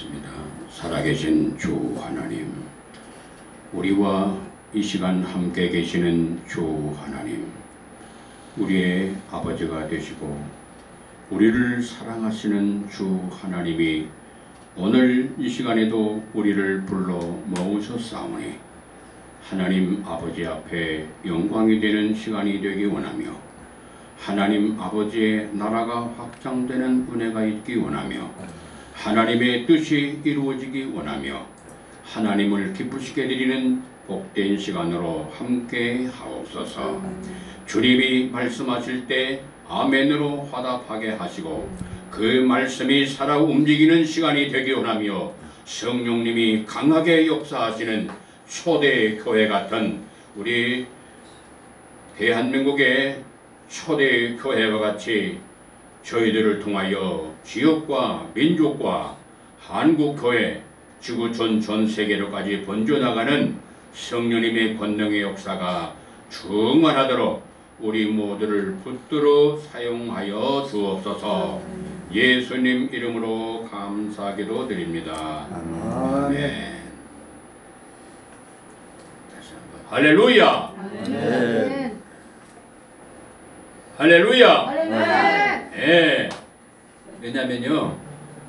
기도하겠습니다. 살아계신 주 하나님, 우리와 이 시간 함께 계시는 주 하나님, 우리의 아버지가 되시고 우리를 사랑하시는 주 하나님이 오늘 이 시간에도 우리를 불러 모으셨사오니 하나님 아버지 앞에 영광이 되는 시간이 되기 원하며 하나님 아버지의 나라가 확장되는 은혜가 있기 원하며 하나님의 뜻이 이루어지기 원하며 하나님을 기쁘시게 드리는 복된 시간으로 함께 하옵소서. 주님이 말씀하실 때 아멘으로 화답하게 하시고 그 말씀이 살아 움직이는 시간이 되기 원하며 성령님이 강하게 역사하시는 초대 교회 같은 우리 대한민국의 초대 교회와 같이 저희들을 통하여 지역과 민족과 한국교회, 지구촌 전 세계로까지 번져나가는 성령님의 권능의 역사가 충만하도록 우리 모두를 붙들어 사용하여 주옵소서. 예수님 이름으로 감사기도 드립니다. 아멘. 다시 한번 할렐루야. 아멘. 할렐루야. 아멘. 예. 왜냐면요,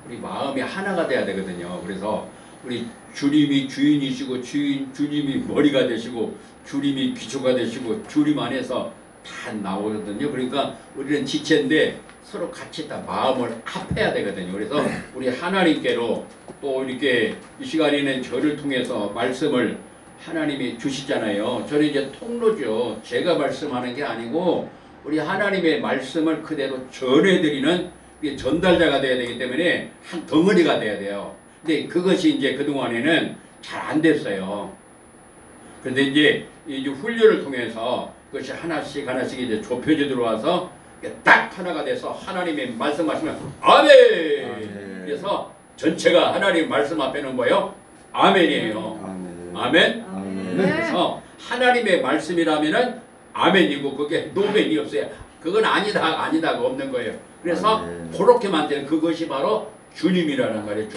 우리 마음이 하나가 돼야 되거든요. 그래서 우리 주님이 주인이시고 주님이 머리가 되시고 주님이 기초가 되시고 주님 안에서 다 나오거든요. 그러니까 우리는 지체인데 서로 같이 다 마음을 합해야 되거든요. 그래서 우리 하나님께로 또 이렇게 이 시간에는 저를 통해서 말씀을 하나님이 주시잖아요. 저는 이제 통로죠. 제가 말씀하는 게 아니고 우리 하나님의 말씀을 그대로 전해드리는 전달자가 돼야 되기 때문에 한 덩어리가 돼야 돼요. 근데 그것이 이제 그동안에는 잘 안 됐어요. 그런데 이제 이 훈련을 통해서 그것이 하나씩 이제 좁혀져 들어와서 딱 하나가 돼서 하나님의 말씀하시면 아멘! 아멘. 그래서 전체가 하나님 말씀 앞에는 뭐예요? 아멘이에요. 아멘. 아멘? 아멘. 그래서 하나님의 말씀이라면은 아멘이고 그게 노멘이 없어요. 그건 아니다가 없는 거예요. 그래서 그렇게 만드는 그것이 바로 주님이라는 말이에요.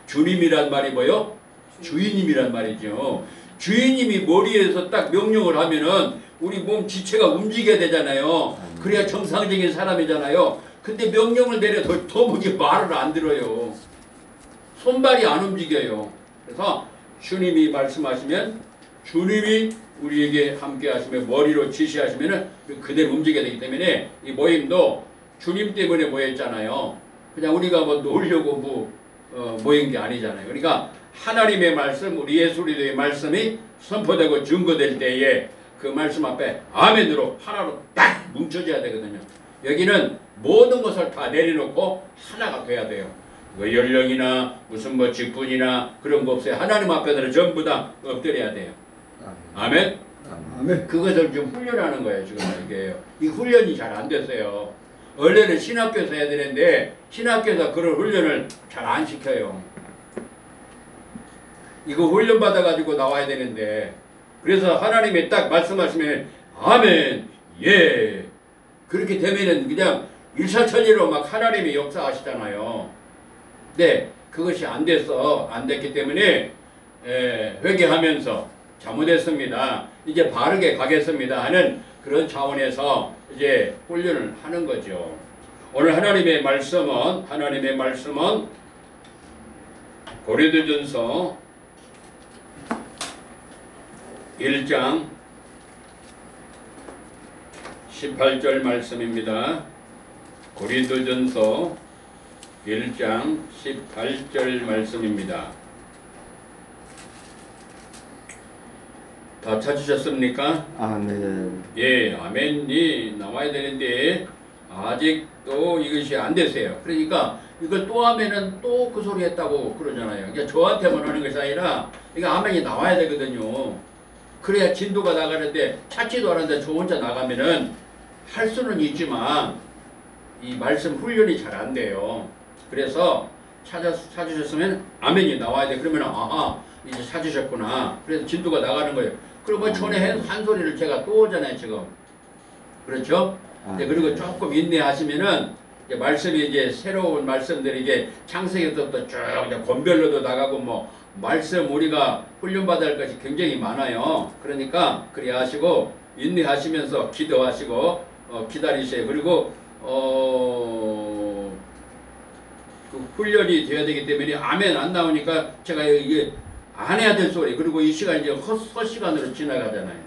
주님이란 말이 뭐예요? 주인님이란 말이죠. 주인님이 머리에서 딱 명령을 하면은 우리 몸 지체가 움직여야 되잖아요. 그래야 정상적인 사람이잖아요. 근데 명령을 내려도 도무지 말을 안 들어요. 손발이 안 움직여요. 그래서 주님이 말씀하시면 주님이 우리에게 함께 하시며 머리로 지시하시면 그대로 움직여야 되기 때문에 이 모임도 주님 때문에 모였잖아요. 그냥 우리가 뭐 놀려고 모인 게 아니잖아요. 그러니까 하나님의 말씀, 우리 예수리도의 말씀이 선포되고 증거될 때에 그 말씀 앞에 아멘으로 하나로 딱 뭉쳐져야 되거든요. 여기는 모든 것을 다 내려놓고 하나가 돼야 돼요. 뭐 연령이나 무슨 뭐 직분이나 그런 거 없어요. 하나님 앞에서는 전부 다 엎드려야 돼요. 아멘? 아멘. 그것을 좀 훈련하는 거예요. 지금 이게 이 훈련이 잘 안 됐어요. 원래는 신학교에서 해야 되는데 신학교에서 그런 훈련을 잘 안 시켜요. 이거 훈련 받아가지고 나와야 되는데 그래서 하나님이 딱 말씀하시면 아멘, 예. 그렇게 되면은 그냥 일사천리로 막 하나님이 역사하시잖아요. 근데 그것이 안 됐기 때문에 회개하면서 잘못했습니다. 이제 바르게 가겠습니다 하는 그런 차원에서 이제 훈련을 하는 거죠. 오늘 하나님의 말씀은 고린도전서 1장 18절 말씀입니다. 고린도전서 1장 18절 말씀입니다. 다 찾으셨습니까? 아멘. 예, 아멘이 나와야 되는데 아직도 이것이 안 됐어요. 그러니까 이걸 또 하면은 또 그 소리 했다고 그러잖아요. 그러니까 저한테만 하는 것이 아니라 이게 아멘이 나와야 되거든요. 그래야 진도가 나가는데 찾지도 않았는데 저 혼자 나가면은 할 수는 있지만 이 말씀 훈련이 잘 안 돼요. 그래서 찾으셨으면 아멘이 나와야 돼. 그러면 아하 이제 찾으셨구나. 그래서 진도가 나가는 거예요. 그리고 전에 한 소리를 제가 또 오잖아요 지금. 그렇죠? 네, 그리고 조금 인내하시면은 이제 말씀이 이제 새로운 말씀들이 이게 창세기부터 쭉 이제 권별로도 나가고 뭐 말씀 우리가 훈련받을 것이 굉장히 많아요. 그러니까 그리 하시고 인내하시면서 기도하시고 기다리세요. 그리고 그 훈련이 돼야 되기 때문에 아멘 안 나오니까 제가 이게 안 해야 될 소리 그리고 이 시간 이제 헛시간으로 지나가잖아요.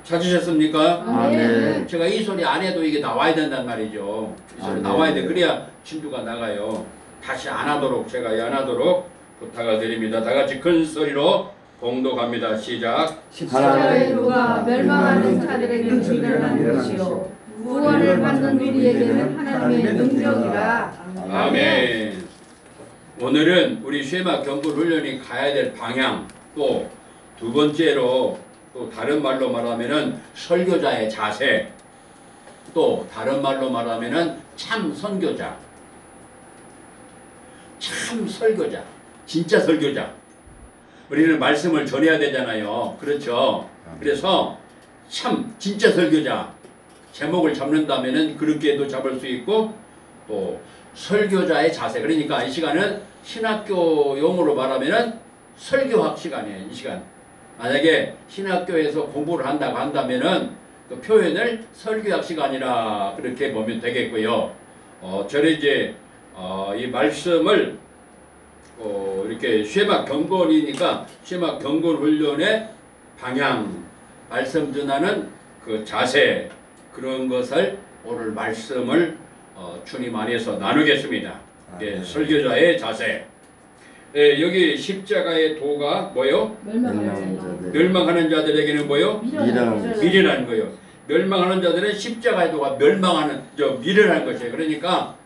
찾으셨습니까? 아멘. 제가 이 소리 안 해도 이게 나와야 된단 말이죠. 이 소리 나와야 돼. 그래야 진도가 나가요. 다시 안 하도록 제가 안 하도록 부탁을 드립니다. 다 같이 큰 소리로 봉독합니다. 시작. 십자가의 도가 멸망하는 자들에게 일어난 것이요 구원을 받는 우리에게는 하나님의 능력이라. 아멘. 오늘은 우리 쉐마 경고 훈련이 가야 될 방향 또 두 번째로 또 다른 말로 말하면은 설교자의 자세 또 다른 말로 말하면은 참 선교자 참 설교자 진짜 설교자 우리는 말씀을 전해야 되잖아요. 그렇죠. 그래서 참 진짜 설교자 제목을 잡는다면은 그렇게도 잡을 수 있고 또 설교자의 자세 그러니까 이 시간은 신학교 용어로 말하면은 설교학 시간이에요. 이 시간 만약에 신학교에서 공부를 한다고 한다면은 그 표현을 설교학 시간이라 그렇게 보면 되겠고요. 저는 이제 이 말씀을 이렇게 쉐마 경건이니까 쉐마 경건 훈련의 방향 말씀 전하는 그 자세 그런 것을 오늘 말씀을 주님 안에서 나누겠습니다. 예, 설교자의 자세. 예, 여기 십자가의 도가 뭐요? 멸망하는 자들에게는 뭐요? 미련한 거요. 멸망하는 자들은 십자가의 도가 멸망하는 미련한 것이에요. 그러니까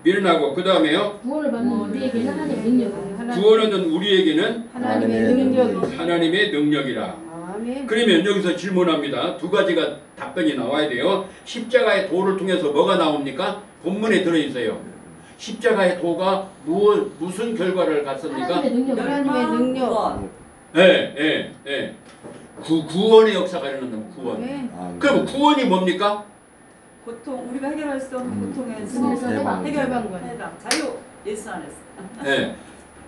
미련하고 그 다음에요. 구원을 받는 우리에게는 하나님의 능력이에요. 구원은 우리에게는 하나님의 능력이라. 아멘. 그러면 여기서 질문합니다. 두 가지가 답변이 나와야 돼요. 십자가의 도를 통해서 뭐가 나옵니까? 본문에 들어있어요. 십자가의 도가 무슨 결과를 갖습니까? 하나님의 능력. 예. 구원의 역사가 일어난다. 구원. 아멘. 그럼 구원이 뭡니까? 고통 우리가 해결할 수 없는 고통에서 해방. 해결방 자유 예수 안에서. 예.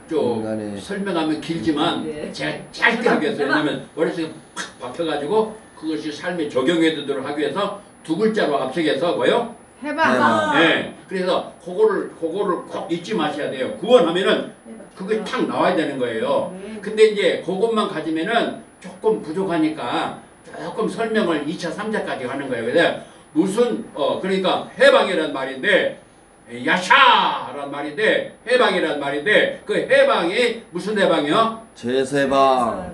좀 설명하면 길지만 네. 제가 짧게 하겠어요. 왜냐면 머릿속에 팍 박혀가지고 그것이 삶에 적용해 두도록 하기 위해서 두 글자로 압축해서 뭐요? 해방. 네. 그래서 그거를 꼭 잊지 마셔야 돼요. 구원하면은 그게 탁 나와야 되는 거예요. 근데 이제 그것만 가지면은 조금 부족하니까 조금 설명을 2차, 3차까지 하는 거예요. 그래서 무슨 그러니까 해방이란 말인데 야샤란 말인데 해방이란 말인데 그 해방이 무슨 해방이요? 제세방.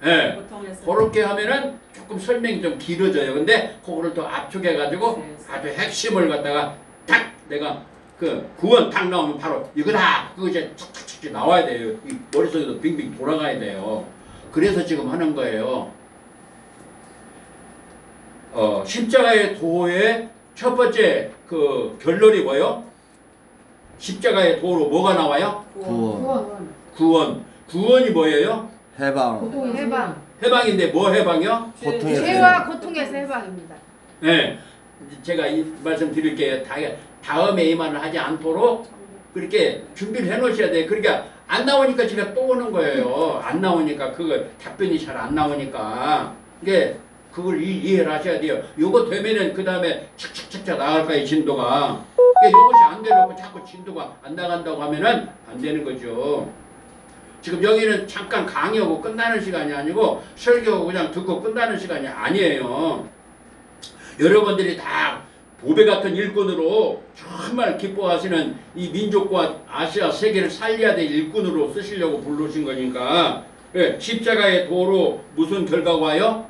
예. 고통에서. 그렇게 하면은 조금 설명이 좀 길어져요. 근데 그거를 더 압축해 가지고 아주 핵심을 갖다가 딱 내가 그 구원 딱 나오면 바로 이거다. 그거 이제 툭툭툭 나와야 돼요. 이 머릿속에도 빙빙 돌아가야 돼요. 그래서 지금 하는 거예요. 십자가의 도의 첫 번째 그 결론이 뭐예요? 십자가의 도로 뭐가 나와요? 구원. 구원이 뭐예요? 해방. 해방. 해방인데 뭐 해방이요? 고통에서 죄와 고통에서 해방입니다. 네. 제가 이 말씀 드릴게요. 다음에 이 말을 하지 않도록 그렇게 준비를 해 놓으셔야 돼요. 그러니까 안 나오니까 제가 또 오는 거예요. 안 나오니까 그거 답변이 잘 안 나오니까 이게 그걸 이해를 하셔야 돼요. 요거 되면은 그 다음에 착착착착 나갈 거예요. 진도가. 그러니까 요것이 안 되려고 자꾸 진도가 안 나간다고 하면은 안 되는 거죠. 지금 여기는 잠깐 강의하고 끝나는 시간이 아니고 설교하고 그냥 듣고 끝나는 시간이 아니에요. 여러분들이 다 보배 같은 일꾼으로 정말 기뻐하시는 이 민족과 아시아 세계를 살려야 될 일꾼으로 쓰시려고 부르신 거니까 십자가의 도로 무슨 결과가 와요?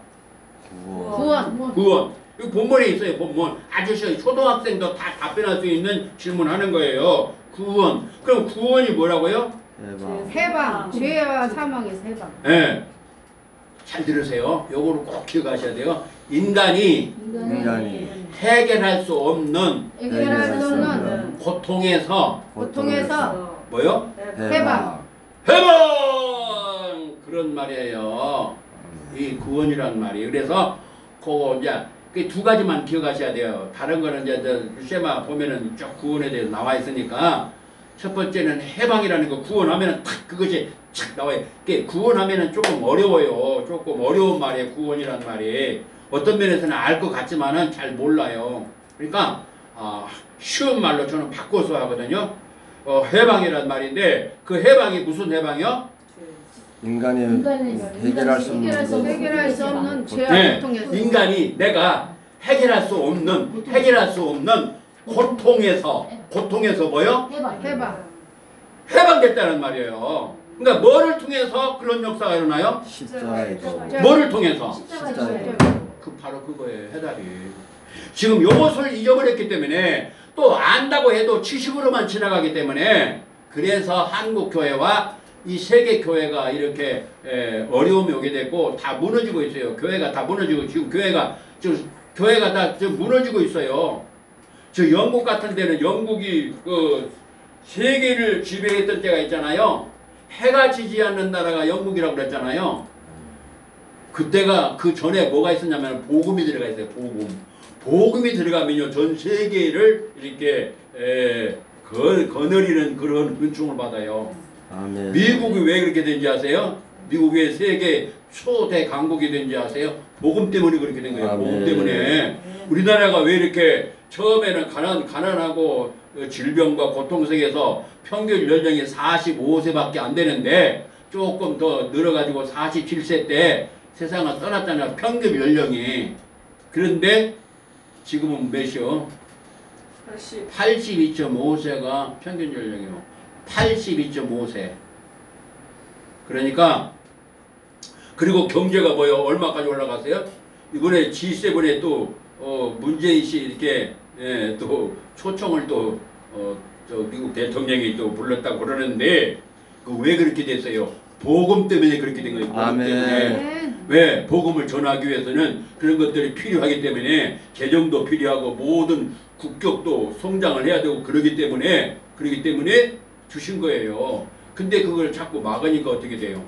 구원. 이 본문에 있어요. 본문. 아주 초등학생도 다 답변할 수 있는 질문하는 거예요. 구원. 그럼 구원이 뭐라고요? 해방. 죄와 사망에서 해방. 네. 잘 들으세요. 요거를 꼭 기억하셔야 돼요. 인간이 해결할 수 없는 고통에서 뭐요? 해방. 해방! 그런 말이에요. 이 구원이란 말이. 그래서 그거 이제 그 두 가지만 기억하셔야 돼요. 다른 거는 이제 쉐마 보면은 쭉 구원에 대해서 나와 있으니까 첫 번째는 해방이라는 거 구원하면은 탁 그것이 착 나와요. 그 구원하면은 조금 어려워요. 조금 어려운 말이에요. 구원이란 말이 어떤 면에서는 알 것 같지만은 잘 몰라요. 그러니까 쉬운 말로 저는 바꿔서 하거든요. 해방이란 말인데 그 해방이 무슨 해방이요? 인간이 해결할 수 없는 죄와 네, 고통에서 인간이 내가 해결할 수 없는 고통에서 뭐요? 해방. 해방됐다는 말이에요. 그러니까 뭐를 통해서 그런 역사가 일어나요? 십자가에서 뭐를 통해서? 십자가에서 바로 그거예요. 해답이. 지금 요것을 잊어버렸기 때문에 또 안다고 해도 지식으로만 지나가기 때문에 그래서 한국 교회와 이 세계 교회가 이렇게 어려움이 오게 됐고 다 무너지고 있어요. 교회가 다 무너지고 지금 교회가 다 지금 무너지고 있어요. 저 영국 같은 데는 영국이 그 세계를 지배했던 때가 있잖아요. 해가 지지 않는 나라가 영국이라고 그랬잖아요. 그때가 그 전에 뭐가 있었냐면 복음이 들어가 있어요. 복음이 들어가면요 전 세계를 이렇게 거느리는 그런 은총을 받아요. 아멘. 미국이 왜 그렇게 된지 아세요? 미국이 왜 세계 초대 강국이 된지 아세요? 복음 때문에 그렇게 된 거예요. 복음 때문에. 우리나라가 왜 이렇게 처음에는 가난하고 질병과 고통 속에서 평균 연령이 45세밖에 안 되는데 조금 더 늘어가지고 47세 때 세상을 떠났잖아요. 평균 연령이. 그런데 지금은 몇이요? 82.5세가 평균 연령이요. 82.5세. 그러니까 그리고 경제가 뭐요? 얼마까지 올라갔어요? 이번에 G7에 또 문재인 씨 이렇게 또 초청을 또 저 미국 대통령이 또 불렀다고 그러는데 그 왜 그렇게 됐어요? 복음 때문에 그렇게 된 거예요. 복음 때문에. 왜? 복음을 전하기 위해서는 그런 것들이 필요하기 때문에 재정도 필요하고 모든 국격도 성장을 해야 되고 그러기 때문에 주신 거예요. 근데 그걸 자꾸 막으니까 어떻게 돼요?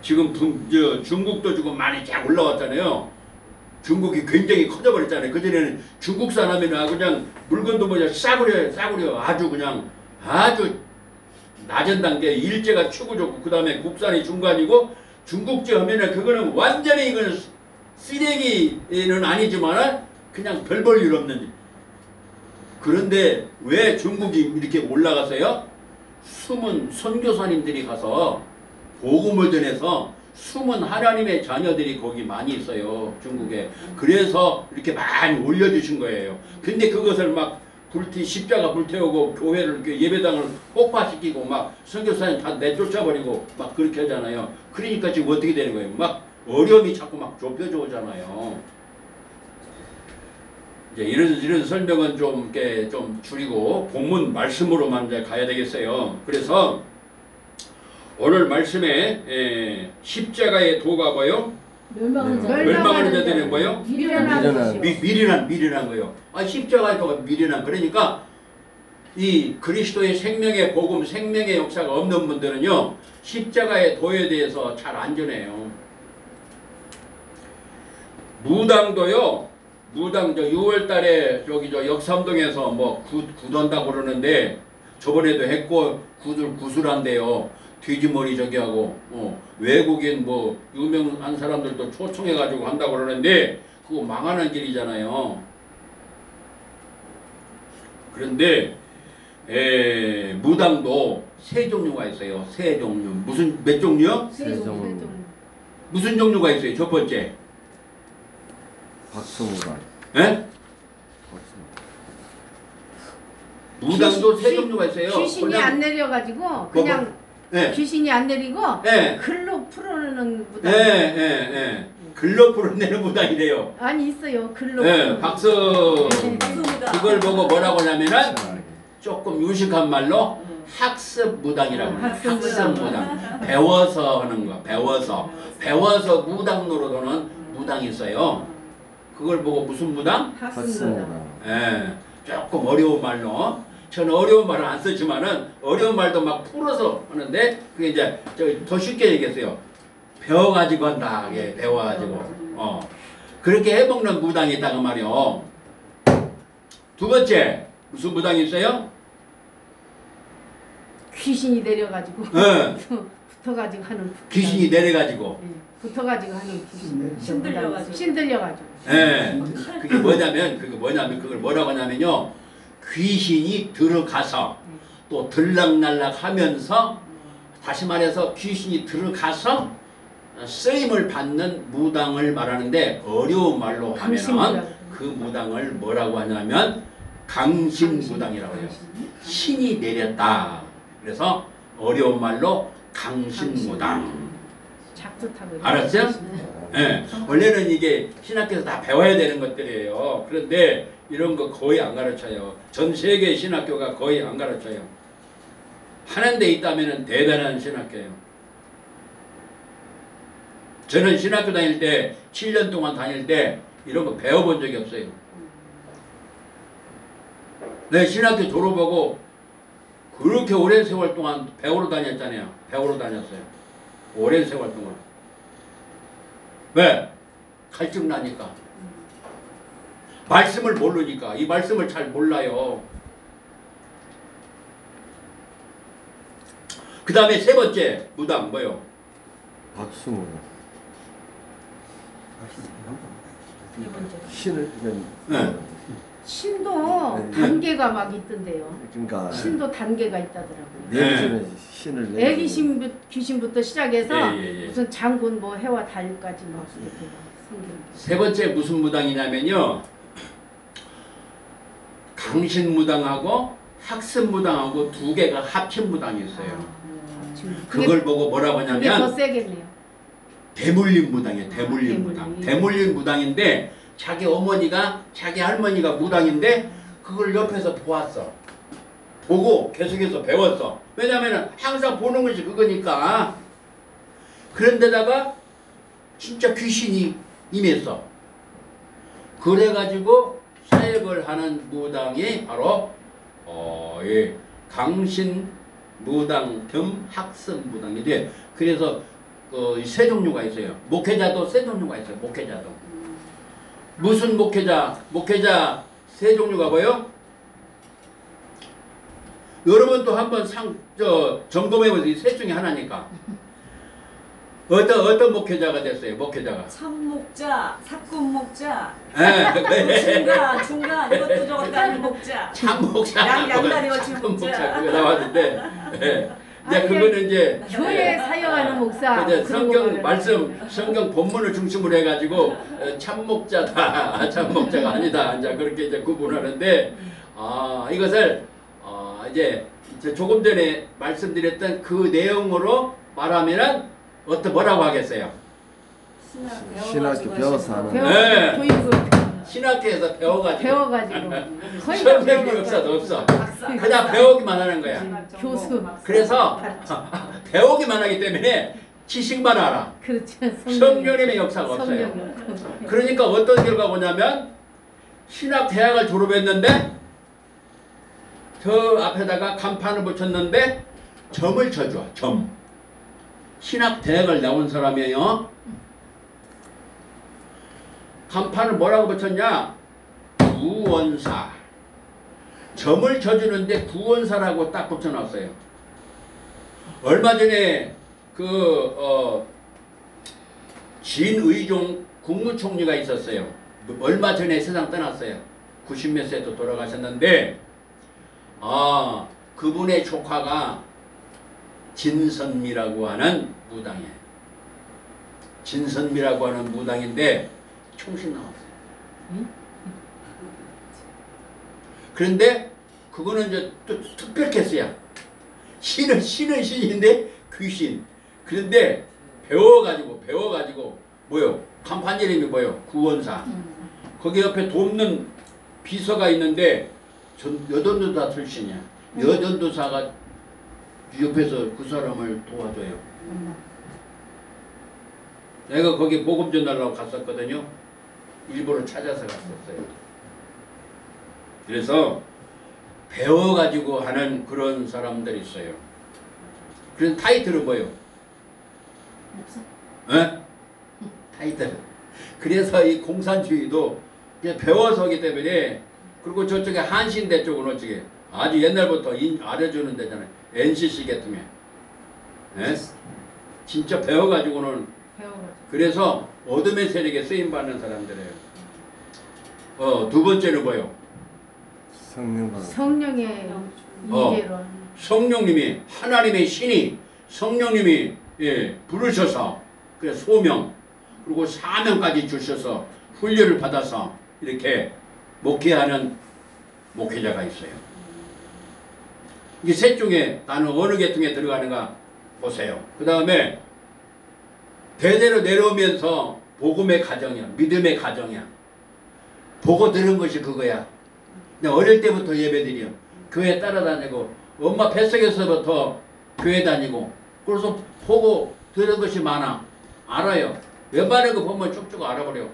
지금 중국도 지금 많이 쫙 올라왔잖아요. 중국이 굉장히 커져버렸잖아요. 그전에는 중국산 하면 그냥 물건도 뭐냐 싸구려 아주 그냥 아주 낮은 단계 일제가 최고 좋고 그 다음에 국산이 중간이고 중국제 하면은 그거는 완전히 이거는 쓰레기는 아니지만 그냥 별 볼 일 없는. 그런데 왜 중국이 이렇게 올라갔어요? 숨은 선교사님들이 가서 복음을 전해서 숨은 하나님의 자녀들이 거기 많이 있어요. 중국에. 그래서 이렇게 많이 올려주신 거예요. 근데 그것을 막 십자가 불태우고 교회를 예배당을 폭파시키고 막 선교사님 다 내쫓아버리고 막 그렇게 하잖아요. 그러니까 지금 어떻게 되는 거예요? 막 어려움이 자꾸 막 좁혀져 오잖아요. 이제 이런 설명은 좀 줄이고 본문 말씀으로만 이제 가야 되겠어요. 그래서 오늘 말씀에 십자가의 도가 뭐요? 멸망하는 자들은 뭐요? 미련한 거요. 십자가의 도가 미련한. 그러니까 이 그리스도의 생명의 복음, 생명의 역사가 없는 분들은요 십자가의 도에 대해서 잘 안 전해요. 무당도요. 무당 6월달에 저기 역삼동에서 뭐 굿한다고 그러는데 저번에도 했고 구슬한대요. 돼지머리 저기 하고 외국인 뭐 유명한 사람들도 초청해가지고 한다고 그러는데 그거 망하는 길이잖아요. 그런데 무당도 세 종류가 있어요. 세 종류. 몇 종류요? 세 종류. 무슨 종류가 있어요? 첫 번째. 박수무당. 예? 무당도 세 종류가 있어요. 귀신이 안 내려가지고 그냥 귀신이 안 내리고 글로 풀어내는 무당. 글로 풀어내는 무당이래요. 아니 있어요. 글로. 박수. 그걸 보고 뭐라고 하냐면은 조금 유식한 말로 학습 무당이라고 해요. 학습 무당. 배워서 하는 거. 배워서 무당 노릇하는 무당이 있어요. 그걸 보고 무슨 무당? 학습무당. 조금 어려운 말로. 저는 어려운 말을 안 쓰지만은 어려운 말도 막 풀어서 하는데 그게 이제 더 쉽게 얘기했어요. 배워가지고 한다. 배워가지고. 그렇게 해먹는 무당이 있다고 말이요. 두 번째 무슨 무당이 있어요? 귀신이 내려가지고 네. 붙어가지고 하는 귀신이 내려가지고 붙어가지고 하는 귀신 신들려가지고. 신들려가지고 네. 그게 뭐냐면 그걸 뭐라고 하냐면요, 귀신이 들어가서 또 들락날락 하면서, 다시 말해서 귀신이 들어가서 쓰임을 받는 무당을 말하는데, 어려운 말로 하면 그 무당을 뭐라고 하냐면 강신무당이라고 해요. 신이 내렸다. 그래서 어려운 말로 강신무당. 작두 타고 알았어요? 네. 원래는 이게 신학교에서 다 배워야 되는 것들이에요. 그런데 이런 거 거의 안 가르쳐요. 전 세계 신학교가 거의 안 가르쳐요. 하는 데 있다면 대단한 신학교예요. 저는 신학교 다닐 때 7년 동안 다닐 때 이런 거 배워본 적이 없어요. 내 신학교 졸업하고 그렇게 오랜 세월 동안 배우러 다녔잖아요. 배우러 다녔어요. 오랜 세월 동안. 왜? 갈증 나니까. 말씀을 모르니까. 이 말씀을 잘 몰라요. 그 다음에 세 번째 무당 뭐요? 박수무당. 네 번째. 신을 네. 신도 네. 단계가 막 있던데요. 그러니까 신도 단계가 있다더라고요. 내리시는 신을 애기 귀신부터 시작해서 예. 무슨 장군 뭐 해와 달까지 막 이렇게 성경. 세 번째 무슨 무당이냐면요, 강신무당하고 학습무당하고 두 개가 합친 무당이 있어요. 그걸 보고 뭐라고 그게 더 하냐면 세겠네요. 대물림 무당이에요. 대물림 대물림. 무당. 대물림 무당인데, 자기 어머니가 자기 할머니가 무당인데 그걸 옆에서 보았어. 보고 계속해서 배웠어. 왜냐하면 항상 보는 것이 그거니까. 그런데다가 진짜 귀신이 임했어. 그래가지고 사역을 하는 무당이 바로 예, 강신 무당 겸 학습 무당인데, 그래서 세 종류가 있어요. 목회자도 세 종류가 있어요. 목회자도. 무슨 목회자? 목회자 세 종류가 뭐요? 여러분도 한번 점검해보세요. 이 셋 중에 하나니까. 어떤 목회자가 됐어요? 목회자가. 참목자, 사꾼목자, 네. 중간 이것도 저것도 아닌 목자. 참목자. 양다리 걸친 목자. 그거 나왔는데. 네. 이제 그거는 이제 교회 사역하는 목사. 이제 그런 성경 거를. 말씀, 성경 본문을 중심으로 해가지고 참목자다, 참목자가 아니다, 이제 그렇게 이제 구분하는데, 이것을 이제 조금 전에 말씀드렸던 그 내용으로 말하면은 뭐라고 하겠어요? 신학교 배워서 하는. 네. 교육을 신학교에서 배워가지고 거의 다 성경 배워가지고. 역사도 없어. 박사. 그냥 배우기만 하는 거야. 교수. 그래서 배우기만 하기 때문에 지식만 알아. 그렇죠. 성령님의 역사가 없어요. 그러니까 어떤 결과가 오냐면, 신학 대학을 졸업했는데 저 앞에다가 간판을 붙였는데 점을 쳐줘. 점. 신학 대학을 나온 사람이에요. 간판을 뭐라고 붙였냐? 구원사. 점을 쳐주는데 구원사라고 딱 붙여놨어요. 얼마 전에 진의종 국무총리가 있었어요. 얼마 전에 세상 떠났어요. 90몇 세도 돌아가셨는데, 그분의 조카가 진선미라고 하는 무당이에요. 진선미라고 하는 무당인데 총신 나왔어요. 그런데 그거는 이제 또 특별 케이스야. 신은 신인데 귀신. 그런데 배워가지고 뭐요? 간판 이름이 뭐요? 구원사. 거기 옆에 돕는 비서가 있는데 여전도사 출신이야. 여전도사가 옆에서 그 사람을 도와줘요. 내가 거기 복음 전하려고 갔었거든요. 일부러 찾아서 갔었어요. 그래서 배워가지고 하는 그런 사람들이 있어요. 그런 타이틀은 뭐예요? 에? 타이틀. 그래서 이 공산주의도 그냥 배워서기 때문에 그리고 저쪽에 한신대 쪽은 어떻게 아주 옛날부터 알아주는 데잖아요. NCC 계통에. 예? 진짜 배워가지고는 그래서 어둠의 세력에 쓰임받는 사람들이에요. 두 번째는 뭐예요? 성령의 이계론. 성령님이 하나님의 신이 성령님이 부르셔서 그 소명 그리고 사명까지 주셔서 훈련을 받아서 이렇게 목회하는 목회자가 있어요. 이 셋 중에 나는 어느 계통에 들어가는가 보세요. 그 다음에 대대로 내려오면서 복음의 가정이야. 믿음의 가정이야. 보고 들은 것이 그거야. 내가 어릴 때부터 예배드려. 교회 따라다니고 엄마 뱃속에서부터 교회 다니고 그래서 보고 들은 것이 많아. 알아요. 웬만한 거 보면 쭉쭉 알아버려.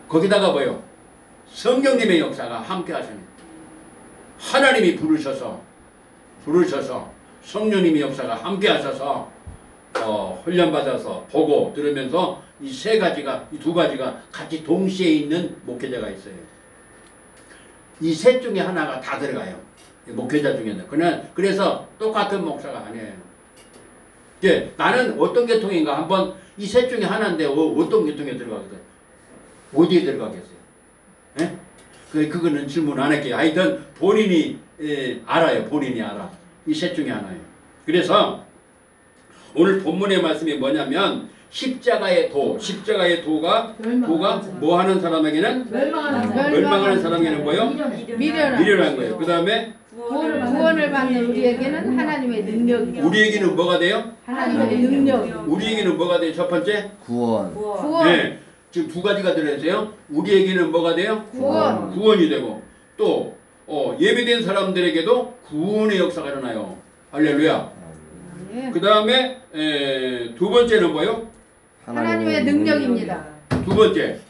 거기다가 뭐요? 성령님의 역사가 함께 하시는 하나님이 부르셔서 성령님의 역사가 함께 하셔서 훈련받아서 보고 들으면서 이 세 가지가 이 두 가지가 같이 동시에 있는 목회자가 있어요. 이 셋 중에 하나가 다 들어가요. 목회자 중에는. 그래서 똑같은 목사가 아니에요. 이제 나는 어떤 계통인가 한번 이 셋 중에 하나인데 어떤 계통에 들어가거든. 어디에 들어가겠어요? 예? 그거는 질문 안 할게요. 하여튼 본인이 알아요. 본인이 알아. 이 셋 중에 하나예요. 그래서 오늘 본문의 말씀이 뭐냐면 십자가의 도가 뭐 하는 사람에게는 멸망하는 사람에게는 뭐요? 미련한 거예요. 그 다음에 구원을 받는 우리에게는 하나님의 능력이요. 우리에게는 뭐가 돼요? 하나님의 능력. 우리에게는 뭐가 돼요? 첫 번째? 구원. 네. 지금 두 가지가 들어있어요. 우리에게는 뭐가 돼요? 구원이 되고 또 예배된 사람들에게도 구원의 역사가 일어나요. 할렐루야. 그 다음에 두 번째는 뭐요? 하나님의 능력입니다. 두 번째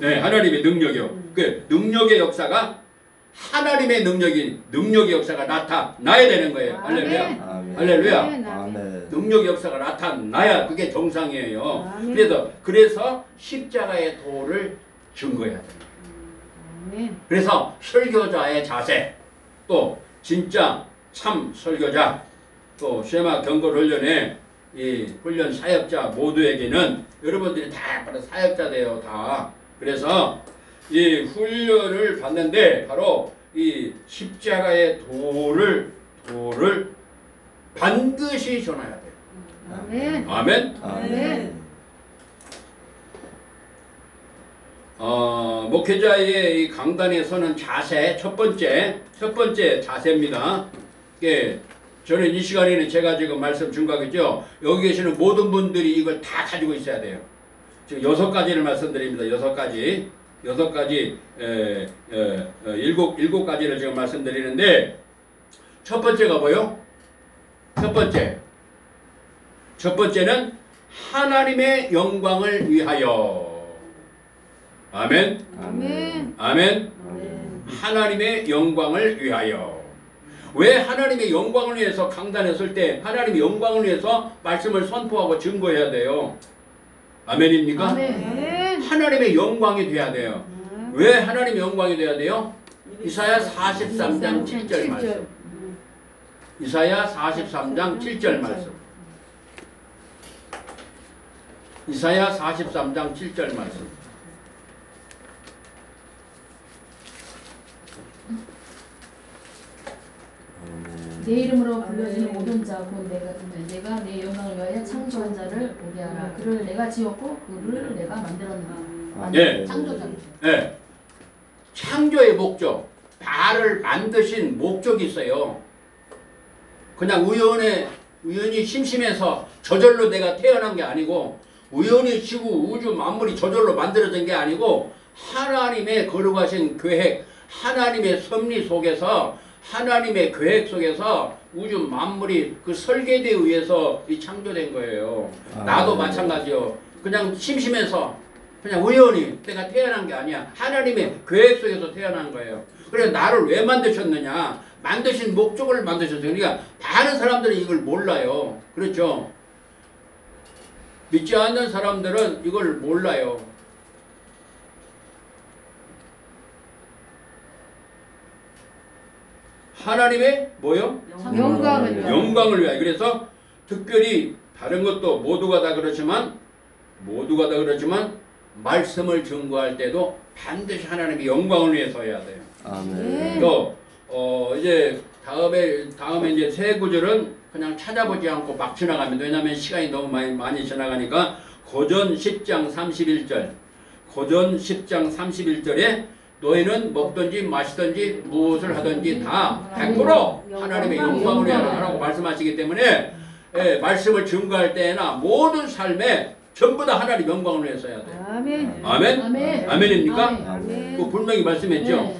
하나님의 능력이요. 그 능력의 역사가 하나님의 능력의 역사가 나타나야 되는 거예요. 할렐루야. 할렐루야. 아멘. 능력의 역사가 나타나야 그게 정상이에요. 그래서 십자가의 도를 증거해야 돼요. 그래서 설교자의 자세, 또 진짜 참 설교자, 또 쉐마 경골 훈련에 이 훈련 사역자 모두에게는 여러분들이 다 사역자 돼요. 다. 그래서 이 훈련을 받는데 바로 이 십자가의 도를 반드시 전해야 돼요. 아멘. 아멘. 아멘. 목회자의 이 강단에 서는 자세 첫 번째 자세입니다. 저는 이 시간에는 제가 지금 말씀 준거겠죠. 여기 계시는 모든 분들이 이걸 다 가지고 있어야 돼요. 지금 6가지를 말씀드립니다. 6가지, 일곱 가지를 지금 말씀드리는데 첫 번째가 뭐요? 첫 번째는 하나님의 영광을 위하여. 아멘. 아멘. 아멘. 하나님의 영광을 위하여. 왜 하나님의 영광을 위해서 강단에 설 때 하나님의 영광을 위해서 말씀을 선포하고 증거해야 돼요? 아멘입니까? 아멘. 하나님의 영광이 돼야 돼요. 왜 하나님의 영광이 돼야 돼요? 이사야 43장 7절 말씀. 이사야 43장 7절 말씀. 이사야 43장 7절 말씀. 내 이름으로 불려지는 모든 자 곧 내가 내 영광을 위하여 창조한 자를 보게 하라. 그를 내가 지었고 그를 내가 만들었노라. 예. 창조자. 예. 창조의 목적, 나를 만드신 목적이 있어요. 그냥 우연히 심심해서 저절로 내가 태어난 게 아니고 우연히 지구, 우주, 만물이 저절로 만들어진 게 아니고 하나님의 거룩하신 계획, 하나님의 섭리 속에서 하나님의 계획 속에서 우주 만물이 그 설계대에 의해서 이 창조된 거예요. 나도 마찬가지요. 그냥 심심해서 그냥 우연히 내가 태어난 게 아니야. 하나님의 계획 속에서 태어난 거예요. 그래서 나를 왜 만드셨느냐? 만드신 목적을 만드셨어요. 그러니까 많은 사람들이 이걸 몰라요. 그렇죠? 믿지 않는 사람들은 이걸 몰라요. 하나님의 뭐요? 영광을 위하여. 그래서 특별히 다른 것도 모두가 다 그렇지만 말씀을 증거할 때도 반드시 하나님의 영광을 위해서 해야 돼요. 아멘. 또 이제 다음에 이제 세 구절은 그냥 찾아보지 않고 막 지나갑니다. 왜냐하면 시간이 너무 많이 지나가니까 고전 10장 31절 고전 10장 31절에 너희는 먹든지 마시든지 무엇을 하든지 다 100% 하나님의 영광을 위하여 하라고 말씀하시기 때문에 말씀을 증거할 때나 모든 삶에 전부 다 하나님 영광을 위해서 해야 돼요. 아멘. 아멘? 아멘. 아멘입니까? 아멘. 그 분명히 말씀했죠. 네.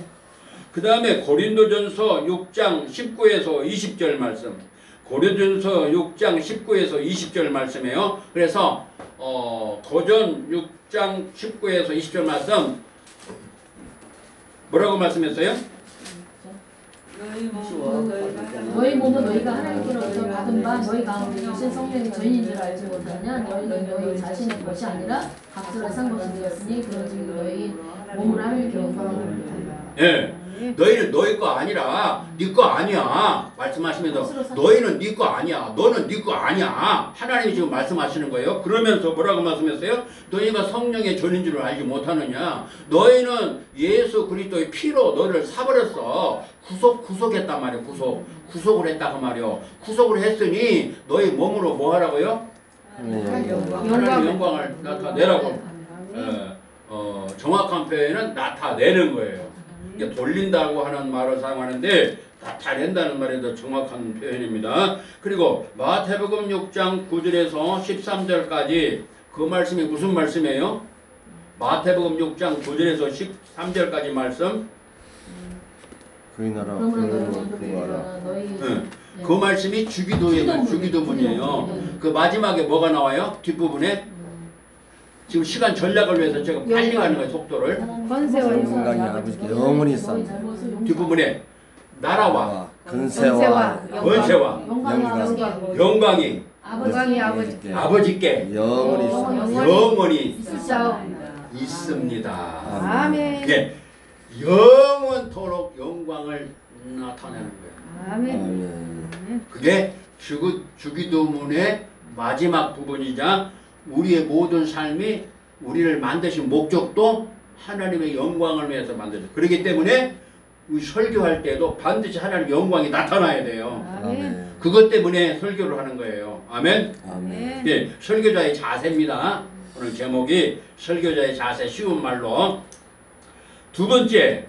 그 다음에 고린도전서 6장 19에서 20절 말씀. 고린도전서 6장 19에서 20절 말씀이에요. 그래서 고전 6장 19에서 20절 말씀 뭐라고 말씀했어요? 너희 몸은 너희가 하나님께로부터 받은 바 너희 가운데 계신 성령이 저인인 줄 알지 못하냐? 너희는 너희 자신의 것이 아니라 값으로 산 것이 되었으니 그런즉 너희 몸을 하나님께 영광을 돌리라. 예. 너희는 너희 거 아니라 네 거 아니야. 말씀하시면서 너희는 네 거 아니야. 너는 네 거 아니야. 하나님이 지금 말씀하시는 거예요. 그러면서 뭐라고 말씀했어요? 너희가 성령의 전인 줄 알지 못하느냐. 너희는 예수 그리스도의 피로 너를 사버렸어. 구속했단 말이에요. 구속을 했다 그 말이에요. 구속을 했으니 너희 몸으로 뭐 하라고요? 하나님의 영광을 나타내라고. 정확한 표현은 나타내는 거예요. 이게 돌린다고 하는 말을 사용하는데 나타낸다는 말이 더 정확한 표현입니다. 그리고 마태복음 6장 9절에서 13절까지 그 말씀이 무슨 말씀이에요? 마태복음 6장 9절에서 13절까지 말씀. 그의 나라 그 말씀이 주기도문이에요. 그 마지막에 뭐가 나와요? 뒷부분에 지금 시간 전략을 위해서 제가 빨리 가는 거예요. 속도를. 권세와 영광이 아버지께 영원히 산 뒷부분에 나라와 근세와 권세와 영광이 아버지께 영원히 있습니다. 아멘. 예, 영원토록 영광을 나타내는 거예요. 아멘. 그게 주기도문의 마지막 부분이자 우리의 모든 삶이 우리를 만드신 목적도 하나님의 영광을 위해서 만드죠. 그렇기 때문에 우리 설교할 때도 반드시 하나님의 영광이 나타나야 돼요. 아멘. 그것 때문에 설교를 하는 거예요. 아멘. 아멘. 예, 설교자의 자세입니다. 오늘 제목이 설교자의 자세, 쉬운 말로. 두 번째는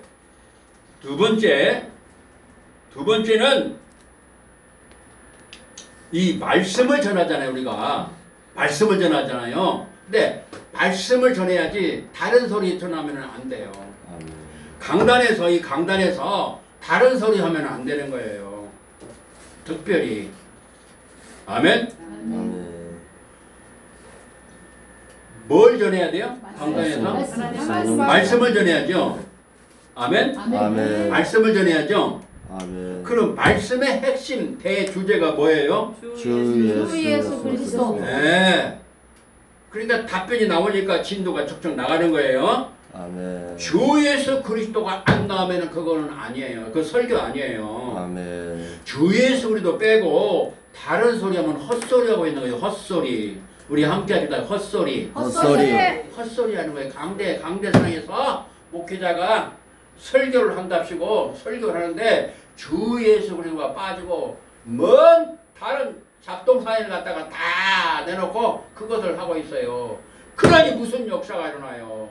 이 말씀을 전하잖아요. 우리가 말씀을 전하잖아요. 근데 말씀을 전해야지 다른 소리 전하면 안 돼요. 강단에서 다른 소리 하면 안 되는 거예요. 특별히. 아멘? 뭘 전해야 돼요? 강단에서? 말씀을 전해야죠. 아멘? 아멘. 말씀을 전해야죠. 아멘. 그럼 말씀의 핵심 대주제가 뭐예요? 주 예수 그리스도. 네. 그러니까 답변이 나오니까 진도가 척척 나가는 거예요. 아멘. 주 예수 그리스도가 안 나오면 그거는 아니에요. 그 설교 아니에요. 아멘. 주 예수 그리스도 빼고 다른 소리 하면 헛소리 하고 있는 거예요. 헛소리. 우리 함께 합시다. 헛소리. 헛소리 하는 거예요. 강대상에서 목회자가 설교를 한답시고 설교를 하는데 주 예수 그리스도가 빠지고 먼 다른 잡동사연을 갖다가 다 내놓고 그것을 하고 있어요. 그러니 무슨 역사가 일어나요.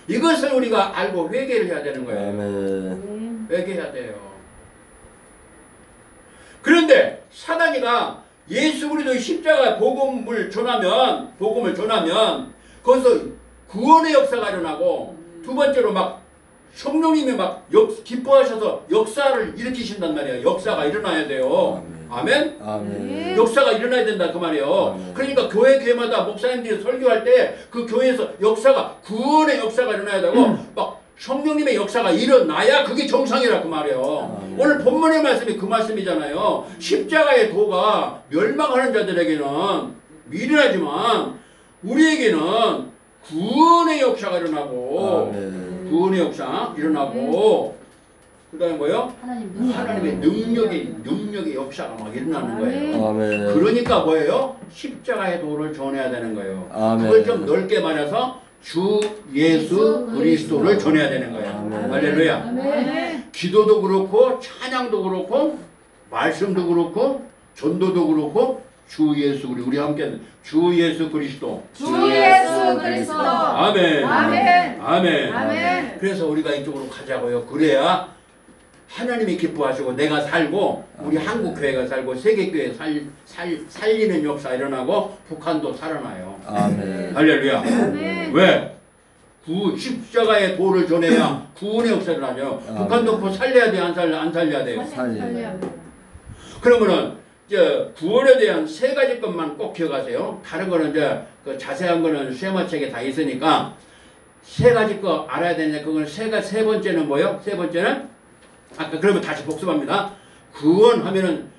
이것을 우리가 알고 회개를 해야 되는 거예요. 아멘. 회개해야 돼요. 그런데 사단이가 예수 그리스도의 십자가 복음을 전하면 거기서 구원의 역사가 일어나고 두 번째로 막 성령님이 막 기뻐하셔서 역사를 일으키신단 말이에요. 역사가 일어나야 돼요. 아멘? 아멘. 역사가 일어나야 된다 그 말이에요. 아멘. 그러니까 교회마다 목사님들이 설교할 때 그 교회에서 구원의 역사가 일어나야 되고 막 성령님의 역사가 일어나야 그게 정상이라 그 말이에요. 아멘. 오늘 본문의 말씀이 그 말씀이잖아요. 십자가의 도가 멸망하는 자들에게는 미련하지만 우리에게는 구원의 역사가 일어나고 구원의 역사 일어나고 그 다음에 뭐요? 하나님의 능력의 역사가 막 일어나는 거예요. 아멘. 그러니까 뭐예요? 십자가의 도를 전해야 되는 거예요. 아멘. 그걸 좀 넓게 말해서 주 예수 그리스도를 전해야 되는 거예요. 아멘. 할렐루야. 아멘. 기도도 그렇고 찬양도 그렇고 말씀도 그렇고 전도도 그렇고 주 예수 우리 함께 주 예수 그리스도. 주 예수 그리스도. 아멘. 아멘. 아멘. 아멘. 그래서 우리가 이쪽으로 가자고요. 그래야 하나님이 기뻐하시고 내가 살고 우리 한국교회가 살고 세계교회 살리는 역사 일어나고 북한도 살아나요. 아멘. 할렐루야. 아멘. 왜? 십자가의 도를 전해야 구원의 역사를 일어나죠. 북한도 뭐 살려야 돼? 안 살려야 돼요? 살려. 그러면은 구원에 대한 세 가지 것만 꼭 기억하세요. 다른 거는 이제 그 자세한 거는 쉐마책에 다 있으니까 세 가지 거 알아야 되는데 그건 세 번째는 뭐요? 세 번째는 아까 그러면 다시 복습합니다. 구원하면은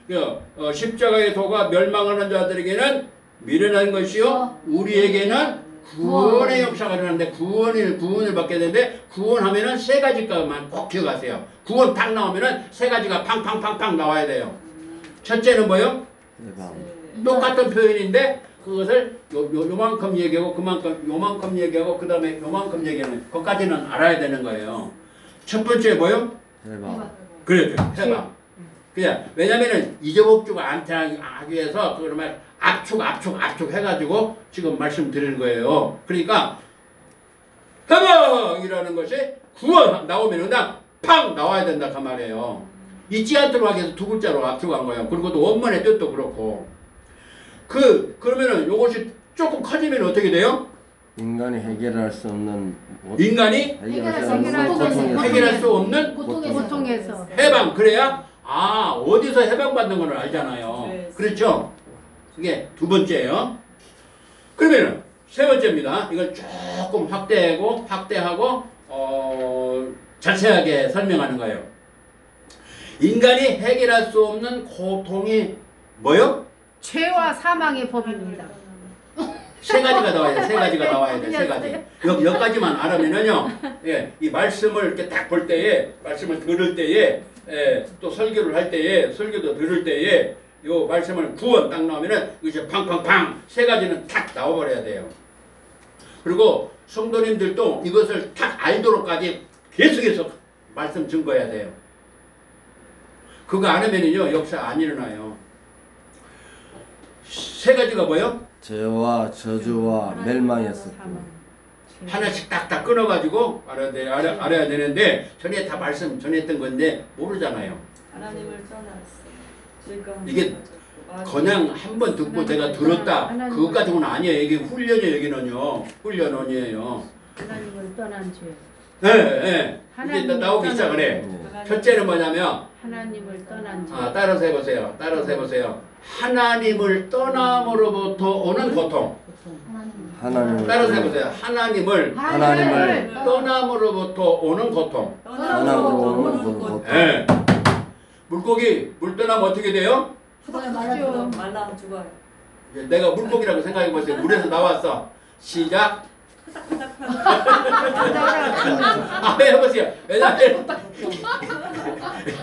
십자가의 도가 멸망하는 자들에게는 미련한 것이요 우리에게는 구원의 역사가 일어나는데 구원을 받게 되는데 구원하면은 세 가지 것만 꼭 기억하세요. 구원 딱 나오면은 세 가지가 팡팡팡팡 나와야 돼요. 첫째는 뭐요? 똑같은 표현인데 그것을 요만큼 얘기하고 그만큼 요만큼 얘기하고 그 다음에 요만큼 얘기하는 것까지는 알아야 되는 거예요. 첫 번째 뭐요? 그래요. 해봐. 그냥 왜냐면은 잊어먹지가 않게 하기 위해서 그러면 압축 해가지고 지금 말씀드리는 거예요. 그러니까 해봐! 이라는 것이 구원 나오면 그냥 팡 나와야 된다 그 말이에요. 잊지 않도록 하기 위해서 두 글자로 압축한 거예요. 그리고 또 원문의 뜻도 그렇고 그러면은 요것이 조금 커지면 어떻게 돼요? 인간이 해결할 수 없는 해결할 수 없는 고통에서 해방. 그래야 어디서 해방받는 걸 알잖아요. 네. 그렇죠? 그게 두 번째예요. 그러면은 세 번째입니다. 이걸 조금 확대하고 자세하게 설명하는 거예요. 인간이 해결할 수 없는 고통이 뭐요? 죄와 사망의 법입니다. 세 가지가 나와야 돼. 세 가지. 여기까지만 알아면은요. 예, 이 말씀을 이렇게 딱 볼 때에, 말씀을 들을 때에, 또 설교를 할 때에, 설교도 들을 때에, 요 말씀을 구원 딱 나오면은 이제 팡팡팡 세 가지는 탁 나와버려야 돼요. 그리고 성도님들도 이것을 탁 알도록까지 계속해서 말씀 증거해야 돼요. 그거 안 하면은요 역사 안 일어나요. 세 가지가 뭐요? 죄와 저주와 멸망이었었고 하나씩 딱딱 끊어가지고 알아야 되는데 전에 다 말씀 전했던 건데 모르잖아요. 하나님을 떠났어. 이게 그냥 한 번 듣고 내가 들었다 그것 가지고는 아니에요. 이게 훈련이에요. 여기는요 훈련원이에요. 하나님을 떠난 죄. 네. 이제 나오기 시작을 해. 첫째는 뭐냐면 하나님을 떠난 죄. 따라서 해보세요. 하나님을 떠남으로부터 오는 고통. 따라서 해보세요. 하나님을 떠남으로부터 오는 고통. 네. 물고기 물 떠나면 어떻게 돼요? 말라 죽어요. 내가 물고기라고 생각해보세요. 물에서 나왔어. 시작. 해보세요. 왜냐면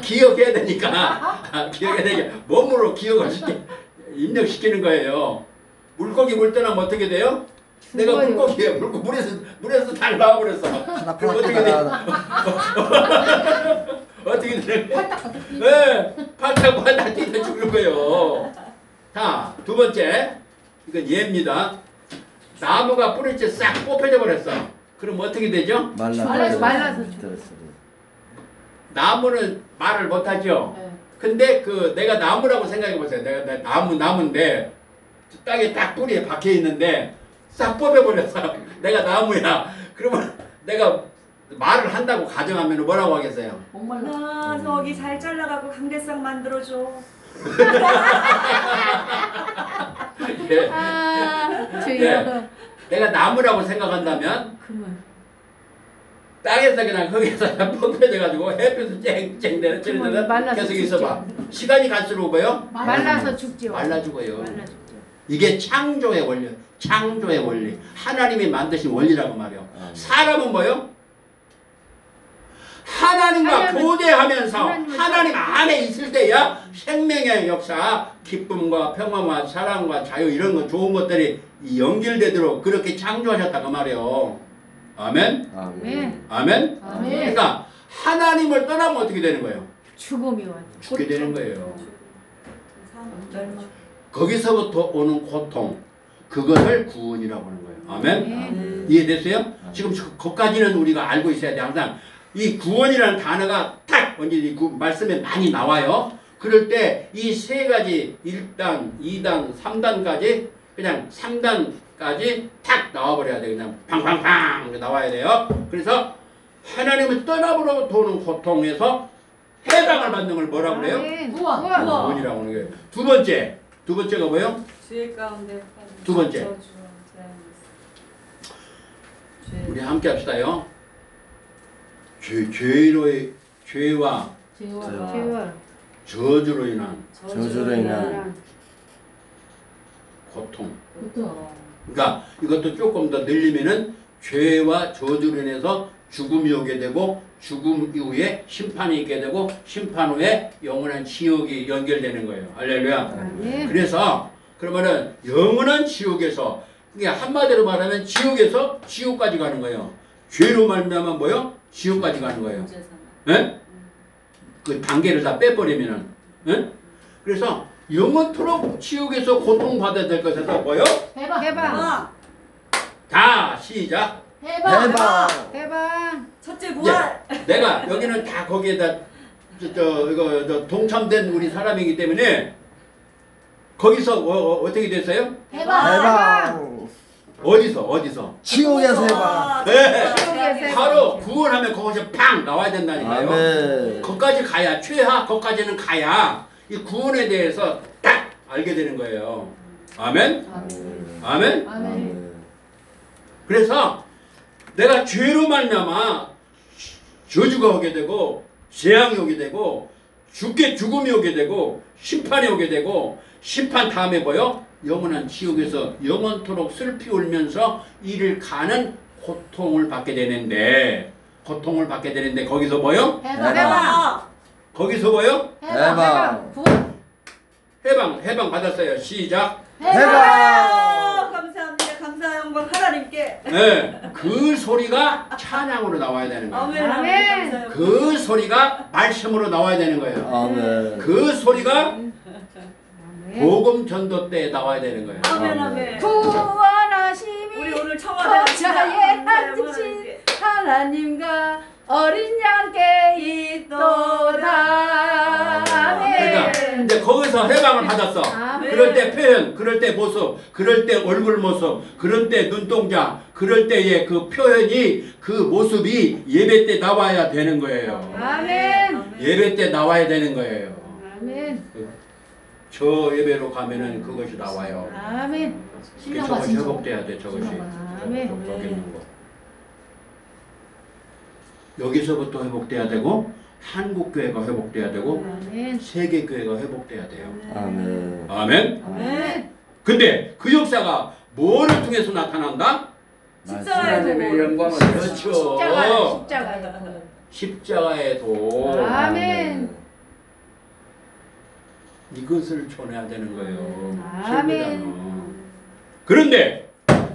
기억해야 되니까 몸으로 기억을 입력시키는 거예요. 물고기 물 떠나면 어떻게 돼요? 내가 물고기예요. 물에서 다 나와버렸어. 그럼 어떻게 돼? 어떻게 돼? 팔딱 뛰다 죽는 거예요. 자, 두 번째. 이건 예입니다. 나무가 뿌리째 싹 뽑혀져 버렸어. 그럼 어떻게 되죠? 말라서 나무는 말을 못하죠. 근데 내가 나무라고 생각해 보세요. 내가 나무인데 땅에 딱 뿌리에 박혀 있는데 싹 뽑혀버렸어. 내가 나무야. 그러면 내가 말을 한다고 가정하면 뭐라고 하겠어요? 나 저기 잘 잘라갖고 강대상 만들어줘. 주여. 내가 나무라고 생각한다면 땅에서 그냥 거기서 뽑혀져가지고 햇빛을 쨍쨍 내는 계속 있어봐. 시간이 갈수록 뭐요? 말라서 죽지요. 말라 죽어요. 이게 창조의 원리, 창조의 원리. 하나님이 만드신 원리라고 말이요. 사람은 뭐요? 하나님과 교제하면서 하나님 안에 있을 때야 생명의 역사, 기쁨과 평화와 사랑과 자유 이런 거 좋은 것들이 연결되도록 그렇게 창조하셨다고 말이요. 아멘? 아멘. 아멘? 아멘. 그러니까 하나님을 떠나면 어떻게 되는 거예요? 죽음이 와. 죽게 되는 거예요. 거기서부터 오는 고통, 그것을 구원이라고 하는 거예요. 아멘? 이해됐어요? 지금 그것까지는 우리가 알고 있어야 돼. 항상 이 구원이라는 단어가 딱 언제 이 말씀에 많이 나와요. 그럴 때 이 세 가지 1단, 2단, 3단까지 그냥 3단까지 탁 나와버려야 돼. 그냥 팡팡팡 나와야 돼요. 그래서 하나님을 떠나보러 도는 고통에서 해방을 받는 걸 뭐라고 그래요? 구원이라고 하는 거예요. 두 번째가 뭐예요? 주의 가운데 두 번째. 우리 함께 합시다요. 죄와 저주로 인한 고통. 그러니까 이것도 조금 더 늘리면은 죄와 저주로 인해서 죽음이 오게 되고 죽음 이후에 심판이 있게 되고 심판 후에 영원한 지옥이 연결되는 거예요. 할렐루야. 그래서 그러면은 영원한 지옥에서 이게 한마디로 말하면 지옥에서 지옥까지 가는 거예요. 죄로 말미암아 뭐요? 지옥까지 가는 거예요. 예? 그 단계를 다 빼버리면은. 예? 그래서 영원토록 지옥에서 고통받아야 될 것에서 뭐요? 해방. 다 시작. 해방. 첫째 부활. 내가 여기는 다 거기에다 이거 동참된 우리 사람이기 때문에 거기서 어떻게 됐어요? 해방. 어디서? 지옥에서 해봐. 네. 바로 구원하면 거기서 팡 나와야 된다니까요. 아멘. 거기까지 가야 최하 거기까지는 가야 이 구원에 대해서 딱 알게 되는 거예요. 아멘? 아멘? 그래서 내가 죄로 말미암아 저주가 오게 되고 재앙이 오게 되고 죽음이 오게 되고 심판이 오게 되고 심판 다음에 뭐요? 영원한 지옥에서 영원토록 슬피 울면서 이를 가는 고통을 받게 되는데 거기서 뭐요? 해방. 거기서 뭐요? 해방. 해방 받았어요. 시작. 감사합니다. 감사 영광 하나님께. 네, 그 소리가 찬양으로 나와야 되는 거예요. 아멘. 그 소리가 말씀으로 나와야 되는 거예요. 아멘. 그 소리가 복음 전도 때 나와야 되는 거예요. 아멘. 구원하심이 우리 오늘 저자의 청와대 하나님 하나님과 어린 양께 있도다. 그러니까 이제 거기서 해방을 받았어. 아멘. 그럴 때 표현, 그럴 때 모습, 그럴 때 얼굴 모습, 그럴 때 눈동자, 그럴 때의 그 표현이 그 모습이 예배 때 나와야 되는 거예요. 아멘. 예배 때 나와야 되는 거예요. 아멘. 저 예배로 가면은 그것이 나와요. 아멘. 저것이 회복돼야 돼. 저것이. 아멘. 여기 있는 거. 여기서부터 회복돼야 되고 한국교회가 회복돼야 되고 아멘. 세계교회가 회복돼야 돼요. 아멘. 아멘. 아멘. 근데 그 역사가 뭐를 통해서 나타난다? 십자가의 영광을. 그렇죠. 십자가요. 십자가의 도. 아멘. 이것을 전해야 되는 거예요. 아멘. 신부자는. 그런데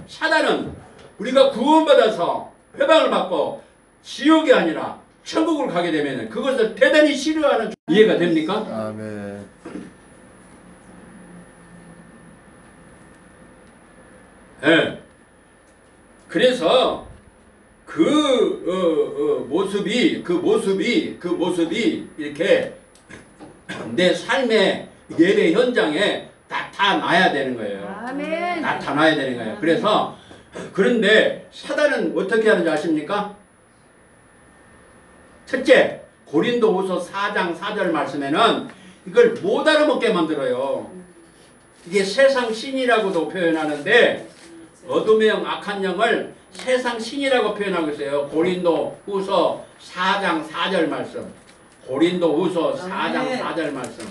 사단은 우리가 구원받아서 회방을 받고 지옥이 아니라 천국을 가게 되면 그것을 대단히 싫어하는. 이해가 됩니까? 아멘. 네. 그래서 그 모습이 이렇게 내 삶의 예배 현장에 나타나야 되는 거예요. 아멘. 나타나야 되는 거예요. 그래서 그런데 사단은 어떻게 하는지 아십니까? 첫째, 고린도후서 4장 4절 말씀에는 이걸 못 알아먹게 만들어요. 이게 세상 신이라고도 표현하는데 어둠의 영, 악한 영을 세상 신이라고 표현하고 있어요. 고린도후서 4장 4절 말씀. 고린도후서 4장 4절 말씀.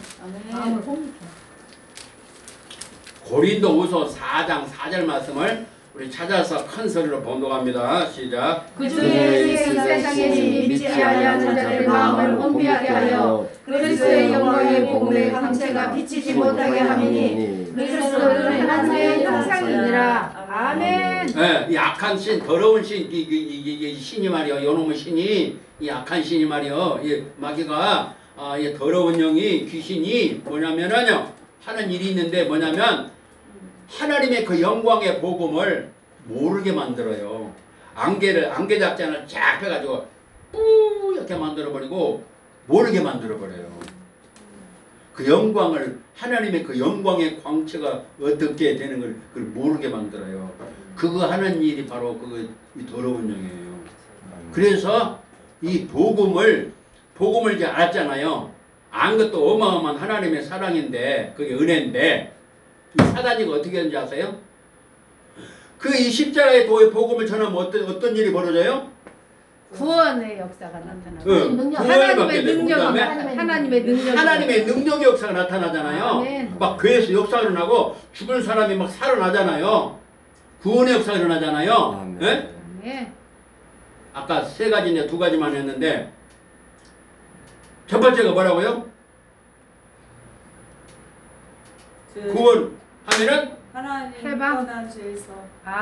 고린도후서 4장 4절 말씀을 우리 찾아서 큰 소리로 봉독합니다. 시작. 그중에 세상의 신이 믿지 아니하는 자들의 마음을 혼미하게 하여 그리스도의 영광의 복음의 광채가 비치지 못하게 함이니 그리스도는 하나님의 형상이니라. 아멘. 네, 이 악한 신, 더러운 신, 이 신이 말이요, 요놈의 신이, 이 악한 신이 말이요, 이 마귀가, 이 더러운 영이, 귀신이 뭐냐면은요, 하는 일이 있는데 뭐냐면, 하나님의 그 영광의 복음을 모르게 만들어요. 안개 작전을 쫙 펴가지고, 이렇게 만들어버리고, 모르게 만들어버려요. 그 영광을, 하나님의 그 영광의 광채가 어떻게 되는 걸 그걸 모르게 만들어요. 그거 하는 일이 바로 이 더러운 영이에요. 그래서 이 복음을 이제 알았잖아요. 안 것도 어마어마한 하나님의 사랑인데, 그게 은혜인데, 이 사단이가 어떻게 하는지 아세요? 그 이 십자가의 도의 복음을 전하면 어떤 일이 벌어져요? 구원의 역사가 나타나고 하나님의 능력이 하나님의 능력의 역사가 나타나잖아요. 아멘. 막 교회에서 역사가 일어나고 죽은 사람이 막 살아나잖아요. 구원의 역사가 일어나잖아요. 네? 네. 아까 세 가지인데 두 가지만 했는데 첫 번째가 뭐라고요? 구원하면은 해방.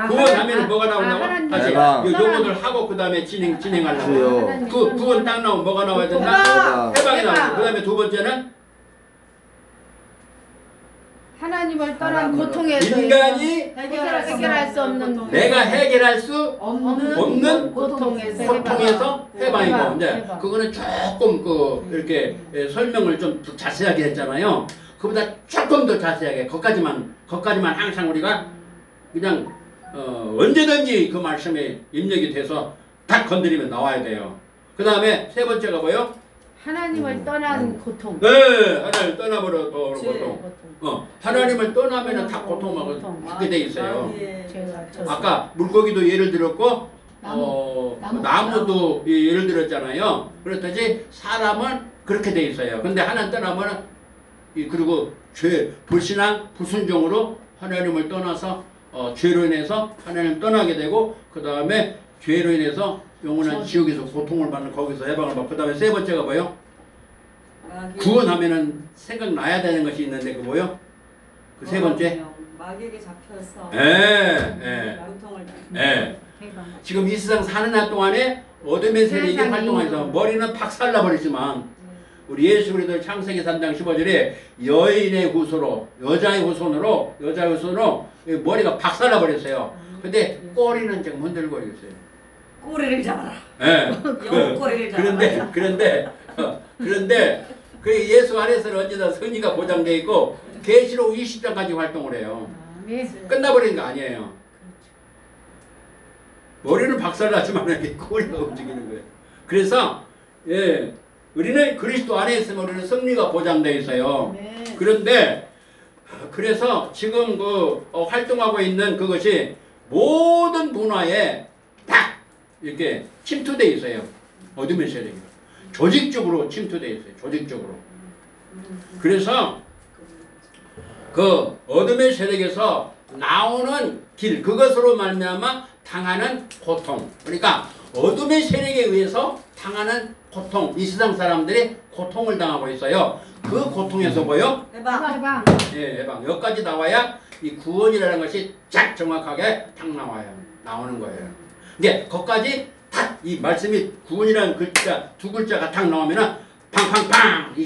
구원하면 뭐가 나오냐고? 다시 해방. 요거들 하고 그 다음에 진행하려고. 구원 딱 나오면 뭐가 나와야 된다? 해방이 나오고. 그 다음에 두 번째는 하나님을 떠난 고통에서 인간이 해결할 수 없는 내가 해결할 수 없는 고통에서 해방이고. 이제 해방. 그거는 조금 이렇게 설명을 좀 자세하게 했잖아요. 그보다 조금 더 자세하게 거기까지만 항상 우리가 그냥 언제든지 그 말씀에 입력이 돼서 딱 건드리면 나와야 돼요. 그 다음에 세 번째가 뭐요? 하나님을 떠난 고통. 네, 하나님을 떠나버려 또 고통. 하나님을 떠나면은 다 고통하고 죽게 돼 있어요. 아까 물고기도 예를 들었고 나무도 예를 들었잖아요. 그렇듯이 사람은 그렇게 돼 있어요. 근데 하나님 떠나면은 그리고 불신앙, 불순종으로 하나님을 떠나서 죄로 인해서 하나님을 떠나게 되고 그 다음에 죄로 인해서 영원한 지옥에서 고통을 받는 거기서 해방을 받고 그 다음에 세 번째가 뭐요? 구원하면은 생각나야 되는 것이 있는데 그 뭐요? 그 세 번째? 마귀에게 잡혀서 고통을 지금 이 세상 사는 한 동안에 어둠의 세력이 활동해서 머리는 박살나버리지만 우리 예수 그리스도 창세기 3장 15절에 여인의 후손으로 여자의 후손으로 머리가 박살나 버렸어요. 근데 꼬리는 지금 흔들거리고 있어요. 꼬리를 잡아라. 꼬리를 잡아라. 그런데 그 예수 안에서는 언제나 선의가 보장되어 있고 계시록 20장까지 활동을 해요. 끝나버리는 거 아니에요. 머리는 박살나지만 꼬리가 움직이는 거예요. 그래서 우리는 그리스도 안에 있으면 우리는 승리가 보장되어 있어요. 그런데 그래서 지금 활동하고 있는 그것이 모든 문화에 딱 이렇게 침투되어 있어요. 어둠의 세력이 조직적으로 침투되어 있어요. 조직적으로. 그래서 그 어둠의 세력에서 나오는 길 그것으로 말미암아 당하는 고통. 그러니까 어둠의 세력에 의해서 당하는 고통, 이 세상 사람들이 고통을 당하고 있어요. 그 고통에서 뭐요? 해방. 해방. 여기까지 나와야 이 구원이라는 것이 쫙 정확하게 딱 나오는 거예요. 근데 거기까지 딱 이 말씀이 구원이라는 글자, 두 글자가 딱 나오면은 팡팡팡 이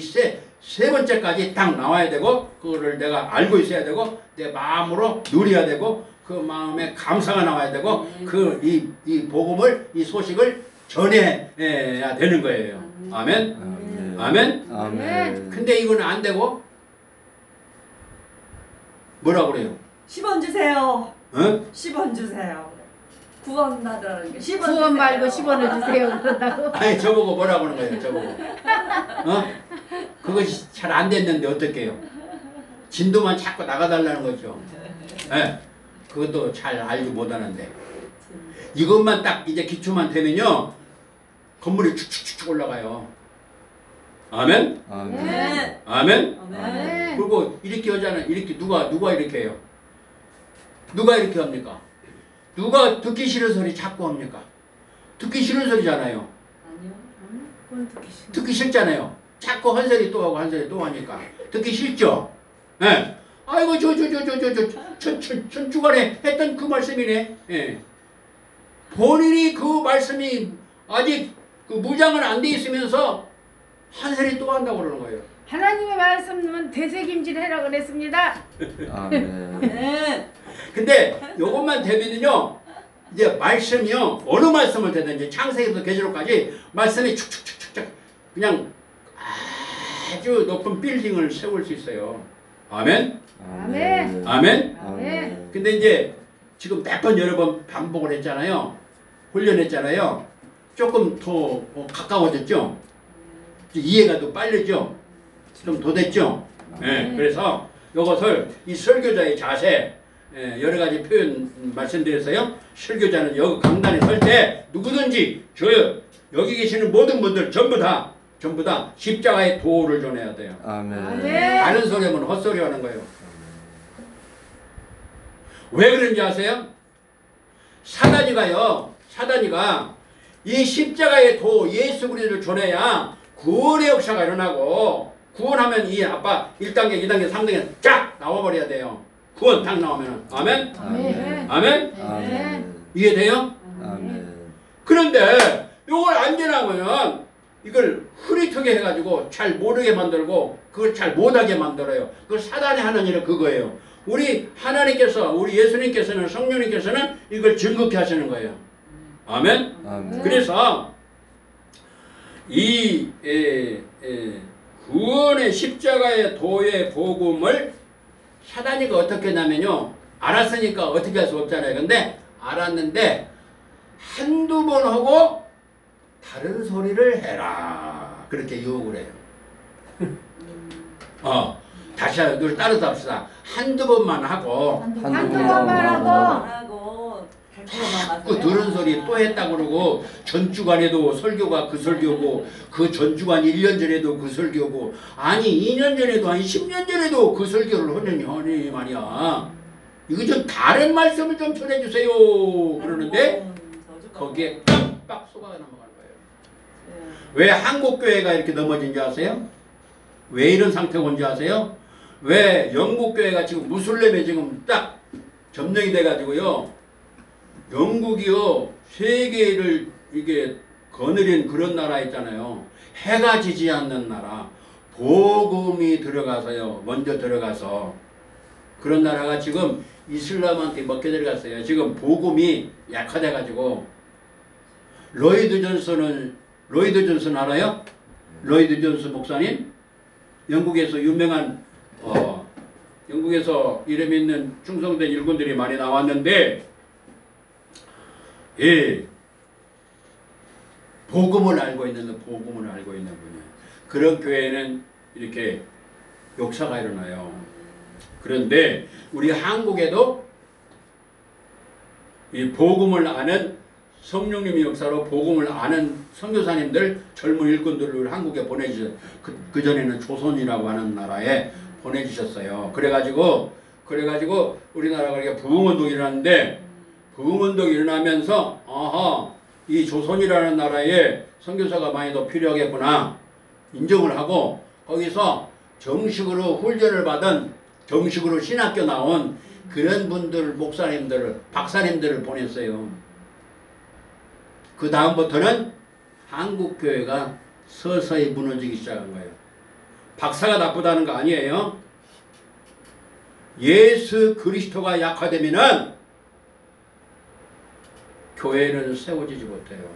세 번째까지 딱 나와야 되고 그거를 내가 알고 있어야 되고 내 마음으로 누려야 되고 그 마음에 감사가 나와야 되고 이 복음을 이 소식을 전해야 되는 거예요. 아멘. 아멘. 근데 이거는 안 되고 뭐라 그래요? 10원 주세요. 10원 주세요. 구원 받으라는 게 10원 구원 말고 10원을 주세요. 그런다고. 아니 저보고 뭐라 그러는 거예요? 저보고. 그것이 잘 안 됐는데 어떡해요? 진도만 자꾸 나가달라는 거죠. 그것도 잘 알지 못하는데 이것만 딱 이제 기초만 되면요 건물이 축축축 올라가요. 아멘? 아멘. 아멘? 아멘. 그리고 이렇게 하잖아요. 이렇게 누가 이렇게 해요? 누가 이렇게 합니까? 누가 듣기 싫은 소리 자꾸 합니까? 듣기 싫은 소리잖아요. 그건 듣기 싫어. 듣기 싫잖아요. 자꾸 한 소리 또 하고 한 소리 또 하니까 듣기 싫죠. 예. 아이고 주간에 했던 그 말씀이네. 예. 본인이 그 말씀이 아직 그 무장은 안 돼 있으면서 한 소리 또 한다고 그러는 거예요. 하나님의 말씀은 되새김질해라 그랬습니다. 아멘. 네. 근데 요것만 되면은요, 이제 말씀이요, 어느 말씀을 되든지 창세기부터 계시록까지 말씀이 축축축축 그냥 아주 높은 빌딩을 세울 수 있어요. 아멘? 아멘. 아멘? 아멘. 근데 이제 지금 몇 번 여러 번 반복을 했잖아요. 훈련했잖아요. 조금 더 가까워졌죠? 이해가 더 빨리죠? 좀 더 됐죠? 네, 그래서 이것을 이 설교자의 자세, 여러 가지 표현 말씀드렸어요. 설교자는 여기 강단에 설 때 누구든지 여기 계시는 모든 분들 전부 다 십자가의 도를 전해야 돼요. 아멘. 다른 소리 하면 헛소리 하는 거예요. 왜 그런지 아세요? 사단이가 이 십자가의 도 예수 그리스도를 전해야 구원의 역사가 일어나고, 구원하면 이 아빠 1단계, 2단계, 3단계 쫙 나와버려야 돼요. 구원 딱 나오면. 아멘? 아멘. 아멘? 아멘. 이해돼요? 아멘. 그런데 이걸 안 지나면 이걸 흐릿하게 해가지고 잘 모르게 만들고 그걸 잘 못하게 만들어요. 그걸 사단이 하는 일은 그거예요. 우리 하나님께서, 우리 예수님께서는, 성령님께서는 이걸 즐겁게 하시는 거예요. 아멘? 아멘. 그래서 이 구원의 십자가의 도의 복음을 사단이가 어떻게 하냐면요, 알았으니까 어떻게 할 수 없잖아요. 근데 알았는데 한두 번 하고 다른 소리를 해라, 그렇게 유혹을 해요. 다시 우리 따라서 합시다. 한두 번만 하고 한두 번만 하고 하고 그 들은 소리 또 했다 그러고, 전주간에도 설교가 그 설교고, 그 전주간 1년 전에도 그 설교고, 아니 2년 전에도 아니 10년 전에도 그 설교를 하느니 말이야. 이거 좀 다른 말씀을 좀 전해주세요 그러는데 거기에 깜빡 속아가 넘어가는 거예요. 왜 한국교회가 이렇게 넘어진지 아세요? 왜 이런 상태가 온지 아세요? 왜 영국교회가 지금 무슬림에 지금 딱 점령이 돼가지고요, 영국이요 세계를 이게 거느린 그런 나라 있잖아요. 해가 지지 않는 나라, 복음이 들어가서요, 먼저 들어가서 그런 나라가 지금 이슬람한테 먹게 들어갔어요. 지금 복음이 약화돼가지고. 로이드 존슨 알아요? 로이드 존슨 목사님? 영국에서 유명한 영국에서 이름 있는 충성된 일꾼들이 많이 나왔는데, 복음을 알고 있는 분이에요. 그런 교회는 이렇게 역사가 일어나요. 그런데 우리 한국에도 이 복음을 아는, 성령님의 역사로 복음을 아는 선교사님들, 젊은 일꾼들을 한국에 보내주셨어요. 그전에는 조선이라고 하는 나라에 보내주셨어요. 그래가지고 우리나라가 이렇게 부흥운동이 일어났는데, 부흥운동이 일어나면서 이 조선이라는 나라에 선교사가 많이 더 필요하겠구나 인정을 하고, 거기서 정식으로 훈련을 받은, 정식으로 신학교 나온 그런 분들, 목사님들을, 박사님들을 보냈어요. 그 다음부터는 한국교회가 서서히 무너지기 시작한 거예요. 박사가 나쁘다는 거 아니에요. 예수 그리스도가 약화되면은 교회는 세워지지 못해요.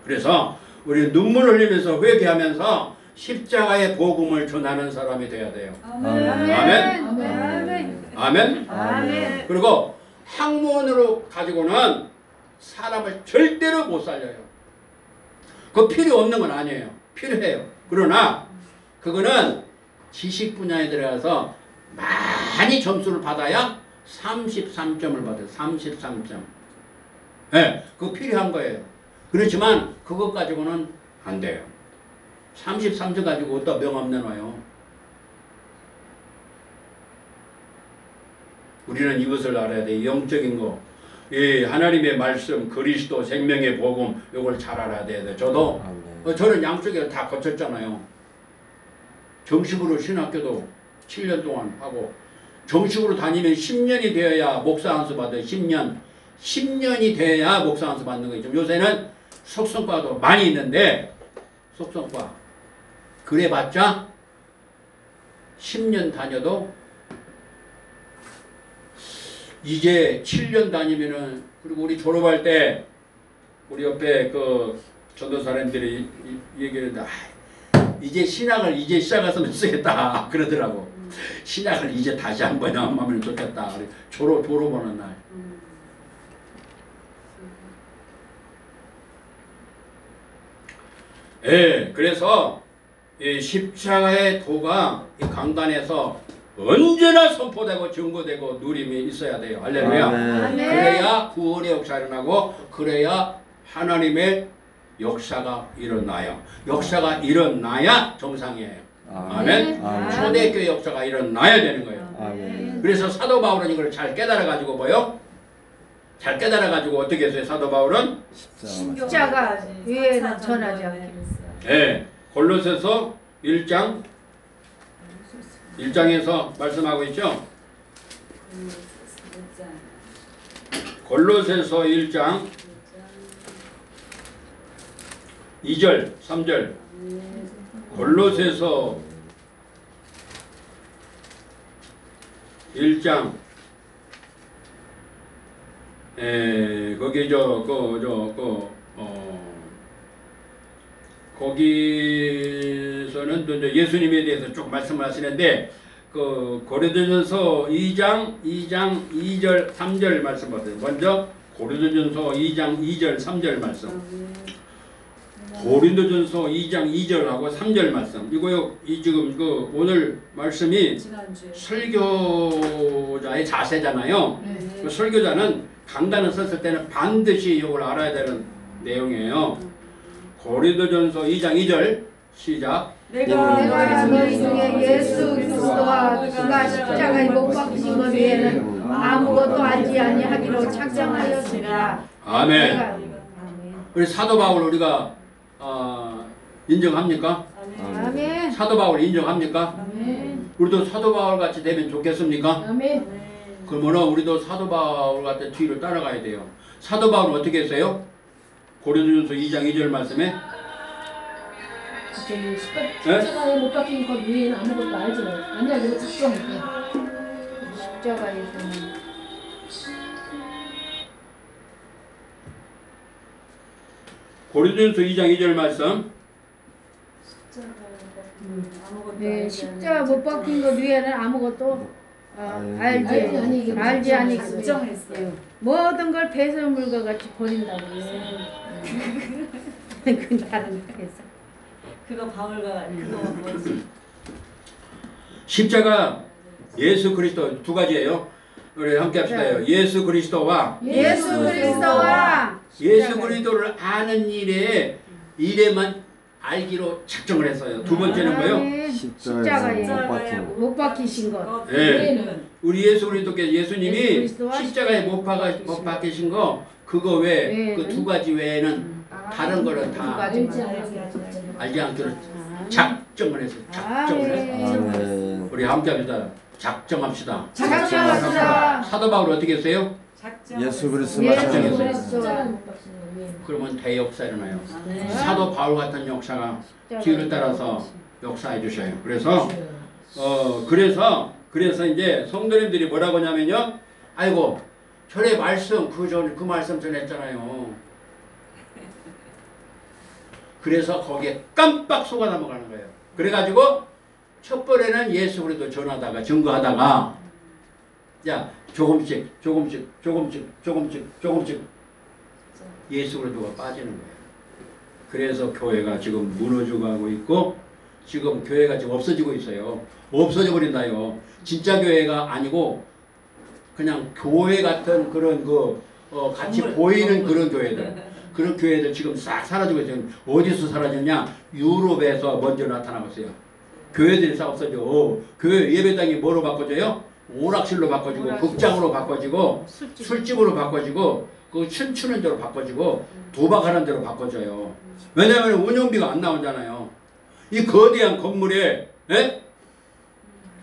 그래서 우리는 눈물을 흘리면서 회개하면서 십자가의 복음을 전하는 사람이 돼야 돼요. 아멘. 아멘. 아멘. 아멘. 아멘. 그리고 학문으로 가지고는 사람을 절대로 못 살려요. 그 필요 없는 건 아니에요. 필요해요. 그러나 그거는 지식 분야에 들어가서 많이 점수를 받아야 33점을 받아요. 33점. 네, 그거 필요한 거예요. 그렇지만 그것 가지고는 안 돼요. 33점 가지고 어디다 명함 내놔요. 우리는 이것을 알아야 돼. 영적인 거. 예, 하나님의 말씀, 그리스도, 생명의 복음, 이걸 잘 알아야 돼. 저도 저는 양쪽에 다 거쳤잖아요. 정식으로 신학교도 7년 동안 하고 정식으로 다니면 10년이 되어야 목사 안수 받아요. 10년이 돼야 목사 안수 받는 거죠. 요새는 속성과도 많이 있는데 속성과 그래봤자 10년 다녀도 이제 7년 다니면은 그리고 우리 졸업할 때 우리 옆에 그 전도사님들이 얘기했는데 이제 신학을 이제 시작했으면 쓰겠다 그러더라고. 신학을 이제 다시 한번 하면 좋겠다. 졸업하는 날. 예, 그래서 이 십자가의 도가 이 강단에서 언제나 선포되고 증거되고 누림이 있어야 돼요. 할렐루야. 아멘. 그래야 구원의 역사가 일어나고 그래야 하나님의 역사가 일어나요. 역사가 일어나야 정상이에요. 아멘. 아멘. 초대교회 역사가 일어나야 되는 거예요. 아멘. 그래서 사도 바울은 이걸 잘 깨달아가지고 뭐요? 잘 깨달아가지고 어떻게 했어요? 사도 바울은? 십자가 위에는 전하지 않게. 네, 골로새서 1장에서 말씀하고 있죠. 골로새서 1장 2절 3절 골로새서 1장 거기 거기서는 또 이제 예수님에 대해서 쭉 말씀을 하시는데 그 고린도전서 2장 2절 3절 말씀 보세요. 먼저 고린도전서 2장 2절 3절 말씀. 고린도전서 2장 2절하고 3절 말씀. 이거요. 이 지금 그 오늘 말씀이 설교자의 자세잖아요. 그 설교자는 강단을 썼을 때는 반드시 이걸 알아야 되는 내용이에요. 고린도전서 2장 2절 시작. 내가 너희 중에 예수 그리스도와 그가 십자가에 못 박히신 것 외에는 아무것도 알지 아니하기로 작정하였으나. 아멘. 우리 사도 바울 우리가 인정합니까? 아멘. 사도 바울 인정합니까? 아멘. 우리도 사도 바울 같이 되면 좋겠습니까? 아멘. 그러면 우리도 사도 바울 같은 뒤를 따라가야 돼요. 사도 바울은 어떻게 했어요? 고린도전서 2장 2절 말씀에 저기 십자가에 못 박힌 것 외에는 아무것도 알지 아니하기로 작정했대. 십자가에서는 고린도전서 2장 2절 말씀. 네, 십자가 못 박힌 것 위에는 아무것도 알지 아니기 걱정했어요. 모든 걸 배설물과 같이 버린다고. 그건 다른 거에서. 그거 바울과 그거 뭐지? 십자가 예수 그리스도 두 가지예요. 우리 함께 합시다요. 예수 그리스도와 예수 그리스도와 예수 그리스도를 아는 일에만 알기로 작정을 했어요. 두 번째는 뭐예요? 십자가에 못 박히신 것. 네. 우리 예수 그리스도께서 예수님이 예수 그리스도와 십자가에 못 박히신 거 그거 외에 그 두 가지 외에는 다른 거는 다 알지 않기로 작정을 했어요. 작정을 했어요. 우리 함께 합시다. 작정합시다. 작정합시다. 사도 바울 어떻게 했어요? 예수 그리스도 예수 작정했어요. 그리스도. 그러면 대역사 일어나요. 사도 바울 같은 역사가 기회를 따라서 역사해 주셔요. 그래서 그래서 이제 성도님들이 뭐라고 하냐면요. 아이고 전에 말씀 그 말씀 전했잖아요. 그래서 거기에 깜빡 속아 넘어가는 거예요. 그래가지고 첫 번에는 예수 그리스도 전하다가 증거하다가 야 조금씩 예수 그리스도가 빠지는 거예요. 그래서 교회가 지금 무너져가고 있고 지금 교회가 지금 없어지고 있어요. 없어져 버린다요. 진짜 교회가 아니고 그냥 교회 같은 그런 같이 보이는 그런 교회들. 그런 교회들 지금 싹 사라지고 있어요. 어디서 사라졌냐? 유럽에서 먼저 나타나고 있어요. 교회들이 싹 없어져. 교회 예배당이 뭐로 바꿔져요? 오락실로 바꿔지고 극장으로 바꿔지고 술집으로 바꿔지고 그 춤추는 데로 바꿔지고 도박하는 데로 바꿔져요. 왜냐하면 운영비가 안 나오잖아요. 이 거대한 건물에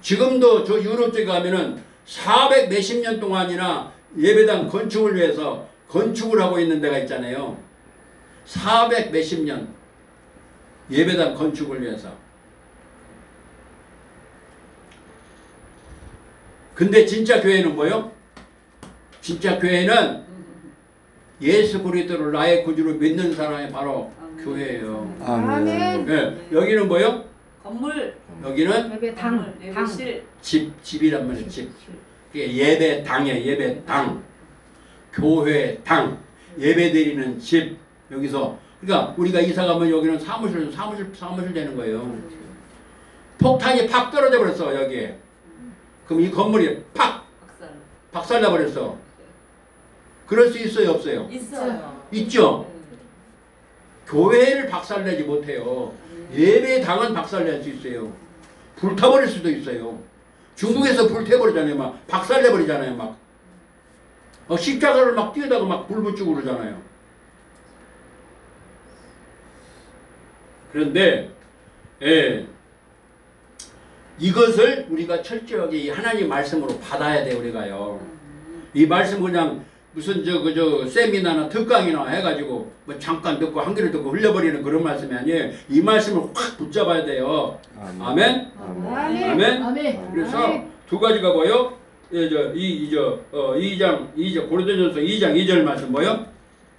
지금도 저 유럽 쪽에 가면은 400 몇십 년 동안이나 예배당 건축을 위해서 건축을 하고 있는 데가 있잖아요. 400 몇십 년 예배당 건축을 위해서. 근데 진짜 교회는 뭐요? 진짜 교회는 예수 그리스도를 나의 구주로 믿는 사람이 바로 교회예요. 아멘. 네, 여기는 뭐요? 건물, 여기는 예배당. 예배실, 집이란 말이에요. 집. 이게 예배당이에요. 예배당. 교회당. 예배드리는 집. 여기서 그러니까 우리가 이사 가면 여기는 사무실 되는 거예요. 폭탄이 팍 떨어져 버렸어 여기에. 그럼 이 건물이 팍 박살나 버렸어. 그럴 수 있어요, 없어요? 있어요. 있죠. 교회를 박살내지 못해요. 예배당은 박살낼 수 있어요. 불타버릴 수도 있어요. 중국에서 불태버리잖아요. 막 박살내버리잖아요. 막 십자가를 막 뛰어다가 막 불 붙이고 그러잖아요. 그런데 이것을 우리가 철저하게 이 하나님 말씀으로 받아야 돼 우리가요. 이 말씀 그냥 무슨 저 세미나나 특강이나 해가지고 뭐 잠깐 듣고 한 귀를 듣고 흘려버리는 그런 말씀이 아니에요. 이 말씀을 확 붙잡아야 돼요. 아멘. 아멘. 아멘. 그래서 두 가지가 뭐요? 고린도전서 2장 2절 말씀 뭐요?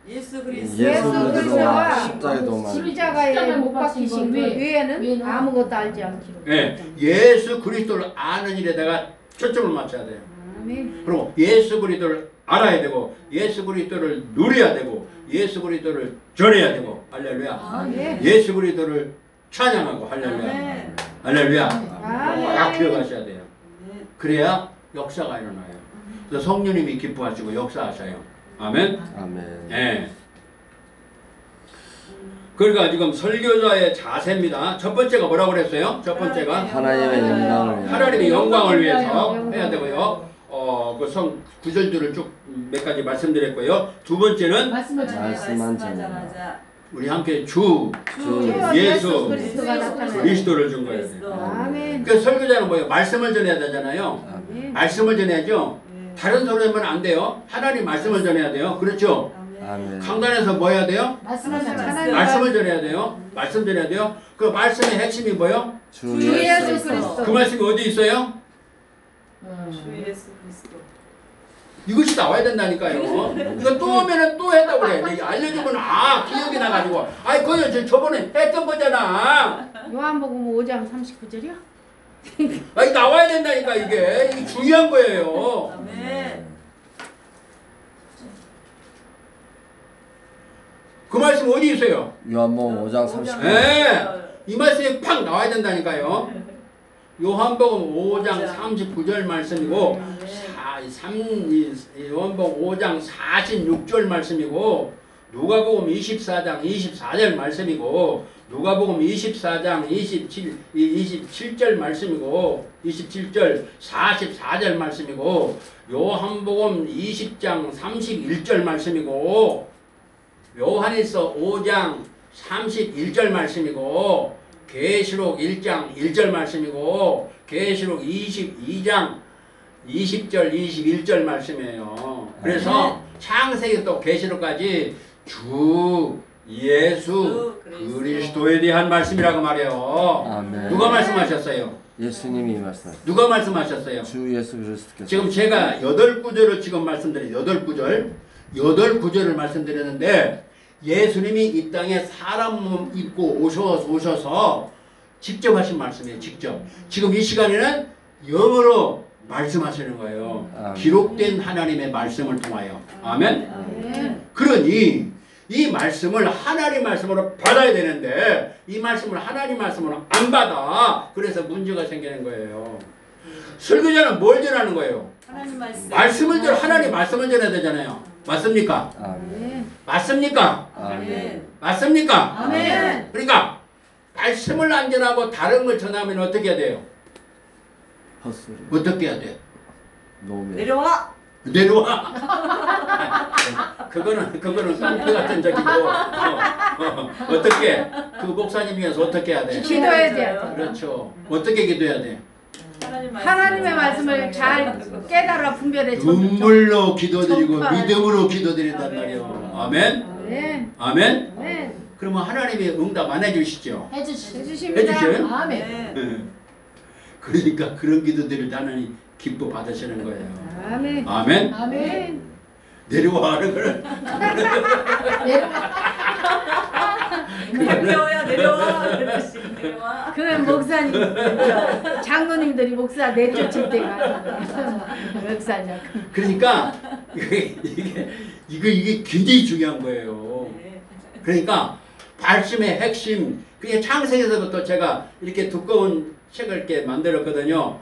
예수 그리스도 예수 그리스도와 십자가에 못 십자가에 못 박히신 그 외에는 아무것도 알지 않기로. 네, 예수 그리스도를 아는 일에다가 초점을 맞춰야 돼요. 아멘. 그리고 예수 그리스도를 알아야 되고 예수 그리스도를 누려야 되고 예수 그리스도를 전해야 되고 할렐루야. 아멘. 예수 그리스도를 찬양하고 할렐루야. 아멘. 할렐루야. 아멘. 딱 기억하셔야 돼요. 그래야 역사가 일어나요. 그래서 성령님이 기뻐하시고 역사하셔요. 아멘. 아멘. 네. 그러니까 지금 설교자의 자세입니다. 첫 번째가 뭐라고 그랬어요? 첫 번째가 하나님의 영광을 위하여. 하나님의 영광을 위해서 해야 되고요. 그 성 구절들을 쭉 몇 가지 말씀드렸고요. 두 번째는 말씀을 말씀만 전하자. 우리 함께 주 예수 그리스도가 나타나요. 그리스도를 준 거예요. 아멘. 그 설교자는 뭐예요? 말씀을 전해야 되잖아요. 아멘. 말씀을 전해야죠. 다른 소리 하면 안 돼요. 하나님 말씀을 전해야 돼요. 그렇죠? 아멘. 강단에서 뭐 해야 돼요? 말씀을 말씀을 전해야 돼요. 말씀 전해야 돼요. 그 말씀의 핵심이 뭐예요? 주 주 예수 예수 그리스도. 그 말씀이 어디 있어요? 주 예수 그리스도. 이것이 나와야 된다니까요. 이거 또 오면은 또 했다고 그래. 알려주면 기억이 나가지고 그거 저번에 했던 거잖아. 요한복음 5장 39절이요? 이게 나와야 된다니까 이게 중요한 거예요. 아멘. 그 말씀 어디 있어요? 요한복음 5장 39절. 네. 이 말씀이 팍 나와야 된다니까요. 요한복음 5장 39절 말씀이고 요한복음 5장 46절 말씀이고 누가복음 24장 24절 말씀이고 누가복음 24장 27절 말씀이고 27절 44절 말씀이고 요한복음 20장 31절 말씀이고 요한일서 5장 31절 말씀이고 계시록 1장 1절 말씀이고 계시록 22장 20절 21절 말씀이에요. 그래서 창세기 또 계시록까지 주 예수 그리스도에 대한 말씀이라고 말해요. 아멘. 누가 말씀하셨어요? 예수님이 말씀. 누가 말씀하셨어요? 주 예수 그리스도께서. 지금 제가 8구절을 지금 말씀드려요. 8구절을 말씀드렸는데 예수님이 이 땅에 사람 몸 입고 오셔서 직접 하신 말씀이에요. 직접. 지금 이 시간에는 영어로 말씀하시는 거예요. 아멘. 기록된 하나님의 말씀을 통하여. 아멘. 아멘. 그러니 이 말씀을 하나님 말씀으로 받아야 되는데 이 말씀을 하나님 말씀으로 안 받아. 그래서 문제가 생기는 거예요. 설교자는 뭘 전하는 거예요? 하나님 하나님 말씀을 전해야 되잖아요. 맞습니까? 아멘. 맞습니까? 아멘. 맞습니까? 아멘. 그러니까 말씀을 안 전하고 다른 걸 전하면 어떻게 해야 돼요? 헛소리. 어떻게 해야 돼요? 노매. 내려와. 내려와. 그거는 깡패 같은 적이고 어떻게 그 목사님이어서 어떻게 해야 돼? 기도해야 돼. 그렇죠. 어떻게 기도해야 돼? 하나님의 말씀을 잘 깨달아 분별해. 눈물로 기도드리고 전파하는. 믿음으로 기도드린단 말이에요. 아멘. 네. 아멘. 네. 그러면 하나님이 응답 안 해주시죠? 해주시. 해주십니다. 해주셔요? 아멘. 네. 그러니까 그런 기도들을 하나님 기뻐 받으시는 거예요. 아멘. 아멘. 아멘. 내려와 하는 거는 내려와야 내려와. 그렇지. 내려와. 그건 목사님, 장로님들이 목사 내쫓을 때가 목사냐. 그러니까 이게 굉장히 중요한 거예요. 네. 그러니까 말씀의 핵심, 그게 창세기에서부터 제가 이렇게 두꺼운 책을 이렇게 만들었거든요.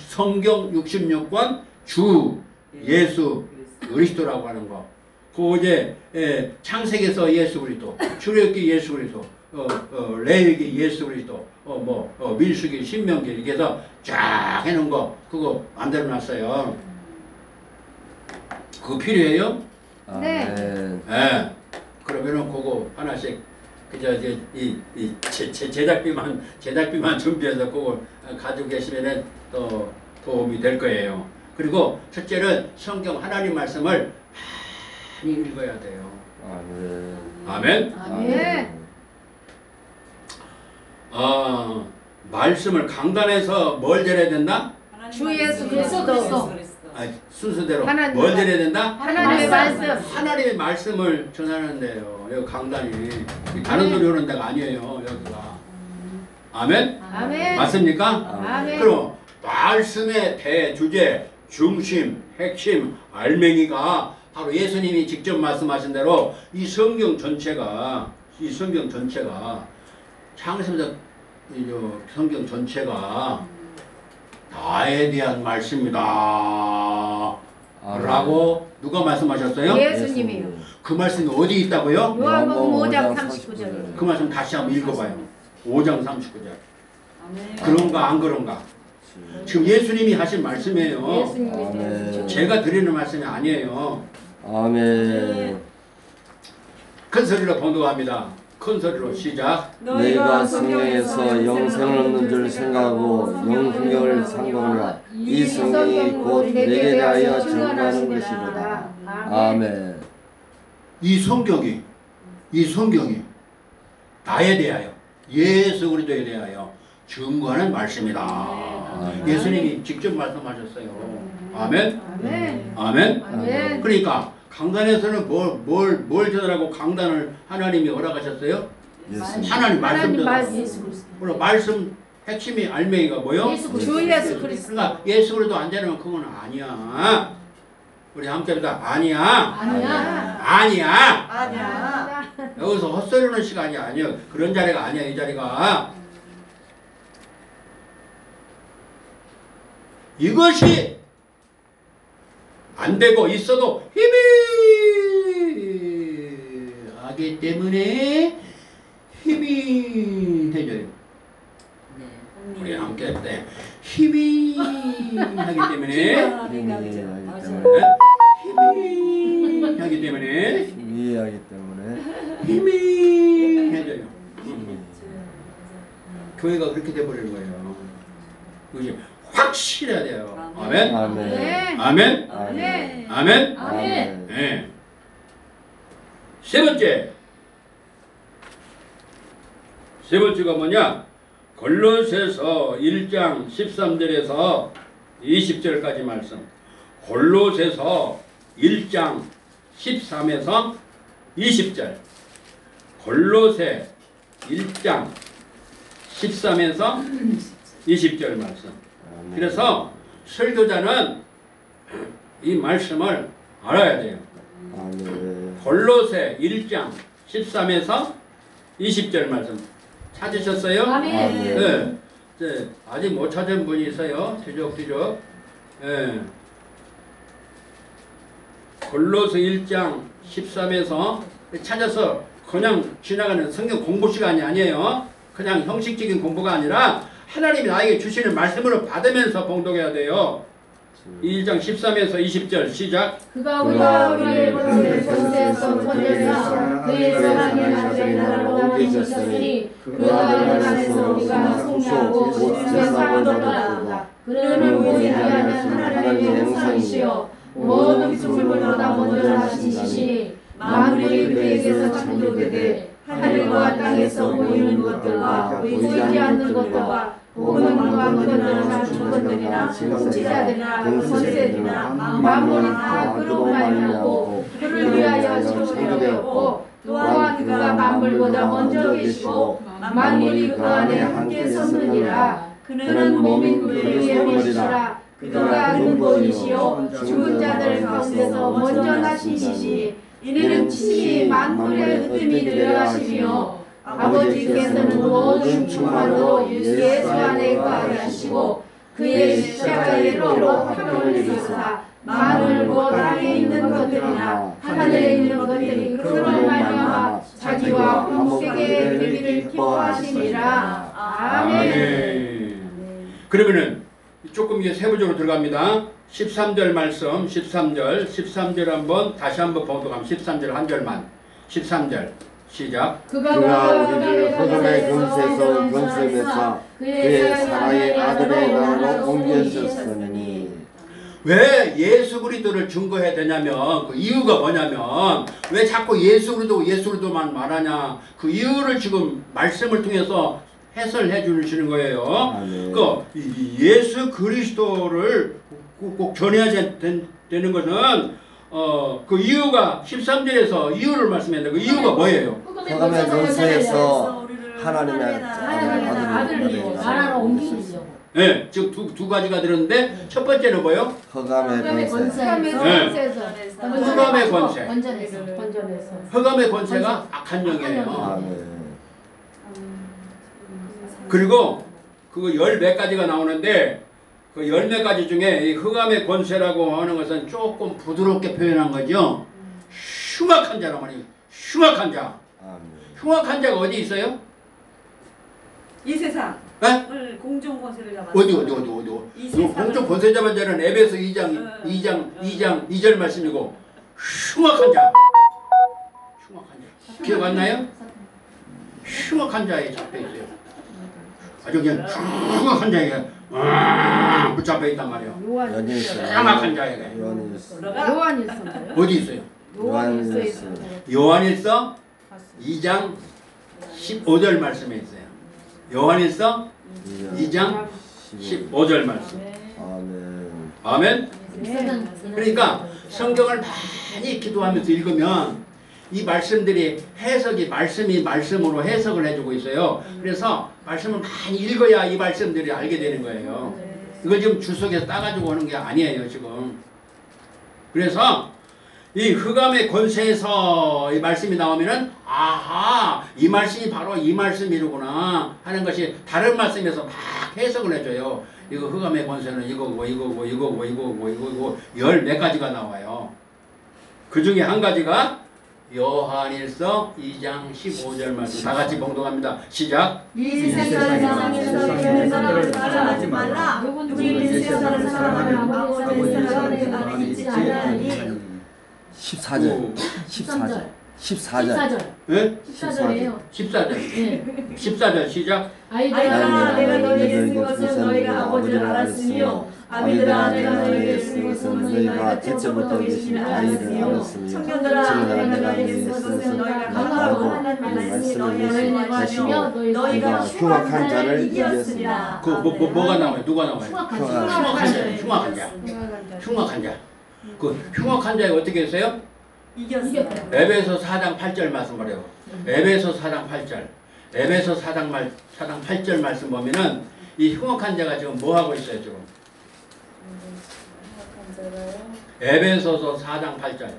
성경 66권 주 예수 그리스도라고 하는 거. 그 이제 창세기에서 예수 그리스도, 출애굽기 예수 그리스도, 레위기 예수 그리스도, 민수기, 신명기 이렇게 해서 쫙 해놓은 거 그거 만들어놨어요. 그거 필요해요? 네. 아멘. 예. 그러면은 그거 하나씩 그저 이제 제작비만 준비해서 그거 가지고 계시면은 또 도움이 될 거예요. 그리고 첫째는 성경 하나님 말씀을 많이 읽어야 돼요. 아멘. 아멘. 네. 말씀을 강단에서 뭘 드려야 된다? 주 예수 그리스도. 순서대로 하나님 뭘 드려야 된다? 하나님의 말씀. 하나님의 말씀을 전하는데요. 여기 강단이 다른 소리 하는 데가 아니에요. 여기가. 아멘? 아멘. 맞습니까? 아멘. 그럼 말씀의 대주제, 중심, 핵심, 알맹이가 바로 예수님이 직접 말씀하신 대로 이 성경 전체가 창세부터 성경 전체가 나에 대한 말씀이다 라고 누가 말씀하셨어요? 예수님이요. 그 말씀이 어디 있다고요? 요한복음 5장 39절. 그 말씀 다시 한번 읽어봐요. 5장 39절. 아멘. 그런가 안 그런가? 지금 예수님이 하신 말씀이에요. 예수님에 대해서. 아멘. 제가 드리는 말씀이 아니에요. 아멘. 큰 소리로 봉독합니다. 큰 소리로 시작. 내가 성경에서 영생을 얻는 줄 생각하고 영성경을 상고하노라. 이 성경이 곧 내게 대하여 증거하는 것이로다. 아멘. 이 성경이 나에 대하여 예수 그리스도에 대하여 증거하는 말씀이다. 아멘. 예수님이 직접 말씀하셨어요. 아멘. 아멘. 아멘. 아멘. 그러니까 강단에서는 뭘 전하라고 강단을 하나님이 허락하셨어요? 예수님. 하나님 말씀 하나님 전하라고. 말씀. 예수 그리스도. 그럼 말씀 핵심이 알맹이가 뭐요? 예수 그리스도. 주 예수 그리스도. 그러니까 예수 그리스도 안 되면 그건 아니야. 우리 함께 합니다. 아니야. 아니야. 아니야. 아니야. 여기서 헛소리하는 시간이 아니야. 그런 자리가 아니야. 이 자리가. 이것이 안 되고 있어도 희미하기 때문에 희미해져요. 우리 함께 할 때 희미하기 때문에 희미하기 때문에 이해하기 때문에 희미해져요. 교회가 그렇게 돼버리는 거예요. 그게 확실해야 돼요. 아멘. 아멘. 네. 아멘. 아멘. 아멘. 아멘. 네. 세 번째가 뭐냐? 골로새서 1장 13절에서 20절까지 말씀. 골로새서 1장 13에서 20절. 골로새 1장 13에서 20절 말씀. 그래서 설교자는 이 말씀을 알아야 돼요. 아멘. 골로새 1장 13에서 20절 말씀 찾으셨어요? 아멘. 네. 네. 아직 못 찾은 분이 있어요. 뒤적뒤적. 네. 골로새 1장 13에서 찾아서 그냥 지나가는 성경 공부 시간이 아니에요. 그냥 형식적인 공부가 아니라 하나님이 나에게 주시는 말씀으로 받으면서 봉독해야 돼요. 1장 13에서 20절 시작. 그가 그가 우리를 우리를 권세에서 건져내사 그의 사랑의 아들의 나라로 옮기셨으니 그 아들 안에서 우리가 속량하고 주의 사랑을 얻었다. 그는 우리 위하여 하나님의 형상이시여 모든 피조물보다 먼저 나신 이시니 만물이 그에게서 창조되되 하늘과 땅에서 보이는 것들과 보이지 않는 것들과 보는 것과 거듭나는 주권들이나 통치자들이나 권세들이나 만물이 다 그로 말미암고 그를 위하여 창조되었고 또한 그가 만물보다 먼저 계시고 만물이 그 안에 함께 섰느니라. 그는 몸인 그리스도의 머리시라. 그가 근본이시요 죽은 자들 가운데서 먼저 나시시니 이는 친히 만물의 으뜸이 되려 하시며 아버지께서는 모든 충만으로 예수 안에 거하게 하시고 그의 십자가의 피로 화평을 이루사 만물 곧 땅에 있는 것들이나 하늘에 있는 것들이 그로 말미암아 자기와 화목하게 되기를 기뻐하시니라. 아멘. 그러면은 조금 이제 세부적으로 들어갑니다. 13절 말씀, 13절 한번 다시 한번 보도록 하면 13절 한 절만. 13절 시작. 그가 우리를 흑암의 권세에서 건설해서 그의 사랑의 아들의 나라로 옮기셨으니. 왜 예수 그리스도를 증거해야 되냐면 그 이유가 뭐냐면 왜 자꾸 예수 그리스도만 말하냐 그 이유를 지금 말씀을 통해서 해설해 주시는 거예요. 그 예수 그리스도를 꼭 전해야 되는 것은 그 이유가 13절에서 이유를 말씀했는데 그 이유가 뭐예요? 흑암의 권세에서 하나님의 아들을 나라로 옮기시죠. 네, 지금 두 가지가 들었는데 첫 번째는 뭐예요? 흑암의 권세. 흑암의 권세. 건져내서. 흑암의 권세가 악한 영이에요. 아멘. 그리고 그거 14 가지가 나오는데 그 14가지 중에 이 흑암의 권세라고 하는 것은 조금 부드럽게 표현한 거죠. 흉악한 자란 말이에요. 흉악한 자. 흉악한 자가 어디 있어요? 이 세상을 네? 공중 권세를 잡았어요. 어디? 이 이 공적 권세 잡은 자는 에베소 2장 2절 말씀이고 흉악한 자. 흉악한 자. 기억 안 나요? 흉악한 자에 잡혀 있어요. 아주 그냥 흉악한 자에 붙잡혀 있단 말이에요. 흉악한 자에게. 요한일서 어디 있어요? 요한일서 2장 15절 말씀에 있어요. 요한일서 2장 15절 말씀. 아멘. 그러니까 성경을 많이 기도하면서 읽으면 이 말씀들이 해석이 말씀이 말씀으로 해석을 해주고 있어요. 그래서 말씀을 많이 읽어야 이 말씀들이 알게 되는 거예요. 이걸 지금 주석에서 따가지고 오는 게 아니에요 지금. 그래서 이 흑암의 권세에서 이 말씀이 나오면은 아하 이 말씀이 바로 이 말씀이구나 하는 것이 다른 말씀에서 막 해석을 해줘요. 이거 흑암의 권세는 이거고 14 가지가 나와요. 그 중에 한 가지가 요한일서 2장 15절 말씀 다 같이 봉독합니다. 시작. 이 세상에서 있는 사람을 사랑하지 말라. 누구든지 이 세상을 사랑하면 아버지의 사랑을 나를 잊지 아니하니. 14절. 네? 14절이에요. 14절 시작. 아이들아 내가 너희에게 쓴 것은 너희가 아버지를 알았으며 아비들아 내가 너희에게 쓴 것은 너희가 첫째부터 계신 아이를 알았으며 청년들아 내가 너희에게 쓴 것은 너희가 강하고 하나님의 말씀이 너희에게 하시며 너희가 흉악한 자를 이겼으리라. 그 뭐가 나와요? 누가 나와요? 흉악한 자. 그 흉악한 자가 어떻게 했어요? 이겼어요. 에베소 4장 8절 말씀 말이에요. 에베소 4장 8절. 에베소 4장 8절 말씀 보면은 이 흉악한 자가 지금 뭐 하고 있어요, 지금? 에베소서 4장 8절.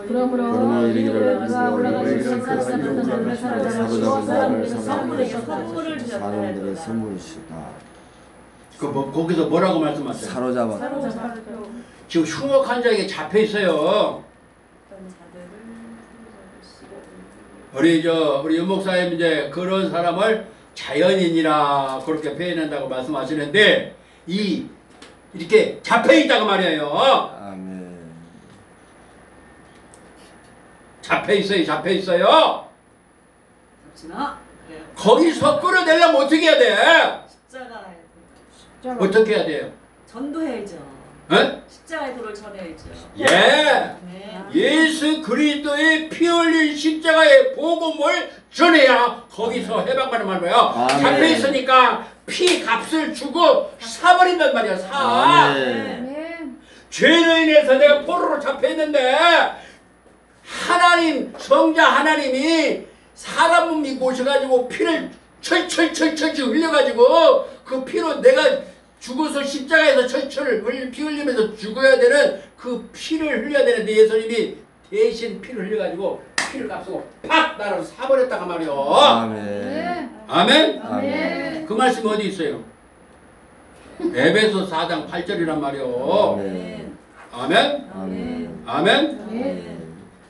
그러므로 이르기를 사람들의 사람들의 선물이시다. 거기서 뭐라고 말씀하세요? 사로잡아. 지금 흉악한 자에게 잡혀 있어요. 우리 윤목사님 이제 그런 사람을 자연인이라 그렇게 표현한다고 말씀하시는데 이 이렇게 잡혀있다고 말이에요. 아멘. 잡혀있어요. 잡혀있어요. 잡지나. 그래요. 거기서 끌어내려면 어떻게 해야 돼? 십자가에 어떻게 해야 돼요? 전도해야죠. 에? 십자가의 도를 전해야죠. 예. 네. 예수 그리스도의 피 흘린 십자가의 복음을 전해야 거기서 해방받는 말이에요. 아멘. 잡혀있으니까 피 값을 주고 사버린단 말이야. 사. 아멘. 죄로 인해서 내가 포로로 잡혀있는데 하나님 성자 하나님이 사람 몸 입고 오셔가지고 피를 철철철철 흘려가지고 그 피로 내가 죽어서 십자가에서 철철 피 흘리면서 죽어야 되는 그 피를 흘려야 되는데 예수님이 대신 피를 흘려가지고 피를 값고 팍 나를 사버렸다가 말이요. 아멘. 아멘? 아멘. 그 말씀 어디 있어요? 에베소 4장 8절이란 말이요. 아멘. 아멘? 아멘. 아멘?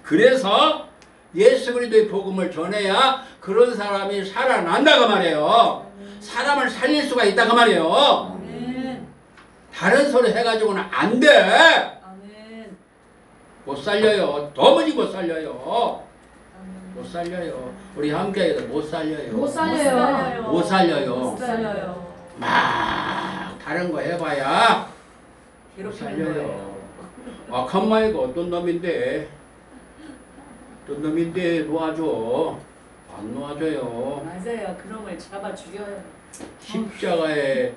그래서 예수 그리스도의 복음을 전해야 그런 사람이 살아난다고 말이에요. 사람을 살릴 수가 있다고 말이에요. 다른 소리 해가지고는 안 돼. 아멘. 못 살려요. 도무지 못 살려요. 못 살려요. 우리 함께해도 못 살려요. 못 살려요. 못 살려요. 못 살려요. 막 다른 거 해봐야 못 괴롭히는 거예요. 살려요. 악한 마이가 어떤 놈인데 놓아줘. 안 놓아줘요. 맞아요. 그놈을 잡아 죽여요. 십자가에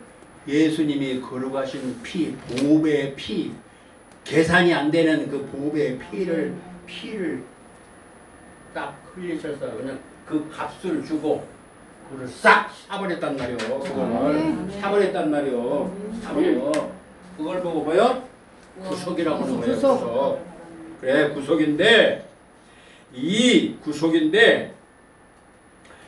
예수님이 걸어가신 피, 보배의 피, 계산이 안 되는 그 보배의 피를 딱 흘리셔서 그냥 그 값을 주고 그걸 싹 사버렸단 말이요. 그걸 사버렸단 말이요. 사버려. 그걸 보고 뭐요? 구속이라고 하는 거예요. 구속. 그래, 구속인데 이 구속인데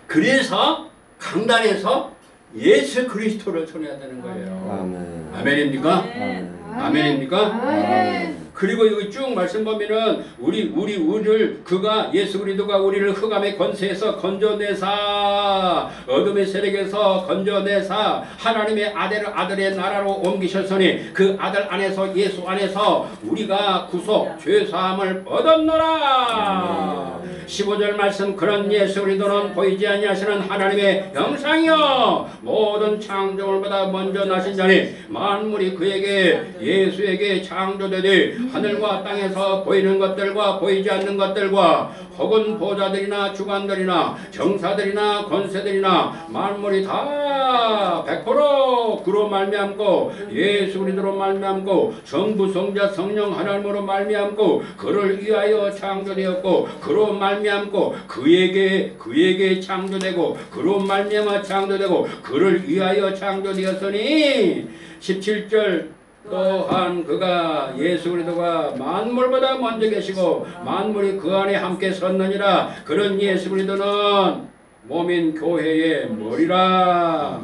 그래서 강단에서 예수 그리스도를 전해야 되는 거예요. 아멘. 아멘입니까? 아멘. 아멘입니까? 아멘. 그리고 여기 쭉 말씀 보면은 우리를 그가 예수 그리스도가 우리를 흑암의 권세에서 건져내사 어둠의 세력에서 건져내사 하나님의 아들의 나라로 옮기셨으니 그 아들 안에서 예수 안에서 우리가 구속 죄사함을 얻었노라. 15절 말씀 그런 예수 그리스도는 보이지 아니하시는 하나님의 형상이요 모든 창조물보다 먼저 나신 자니 만물이 그에게 예수에게 창조되되 하늘과 땅에서 보이는 것들과 보이지 않는 것들과 혹은 보좌들이나 주관들이나 정사들이나 권세들이나 만물이 다 100% 그로 말미암고 예수 그리스도로 말미암고 성부 성자 성령 하나님으로 말미암고 그를 위하여 창조되었고 그로 말미암고 그에게 창조되고 그로 말미암아 창조되고 그를 위하여 창조되었으니 17절 또한 그가 예수 그리스도가 만물보다 먼저 계시고 만물이 그 안에 함께 섰느니라. 그런 예수 그리스도는 몸인 교회의 머리라.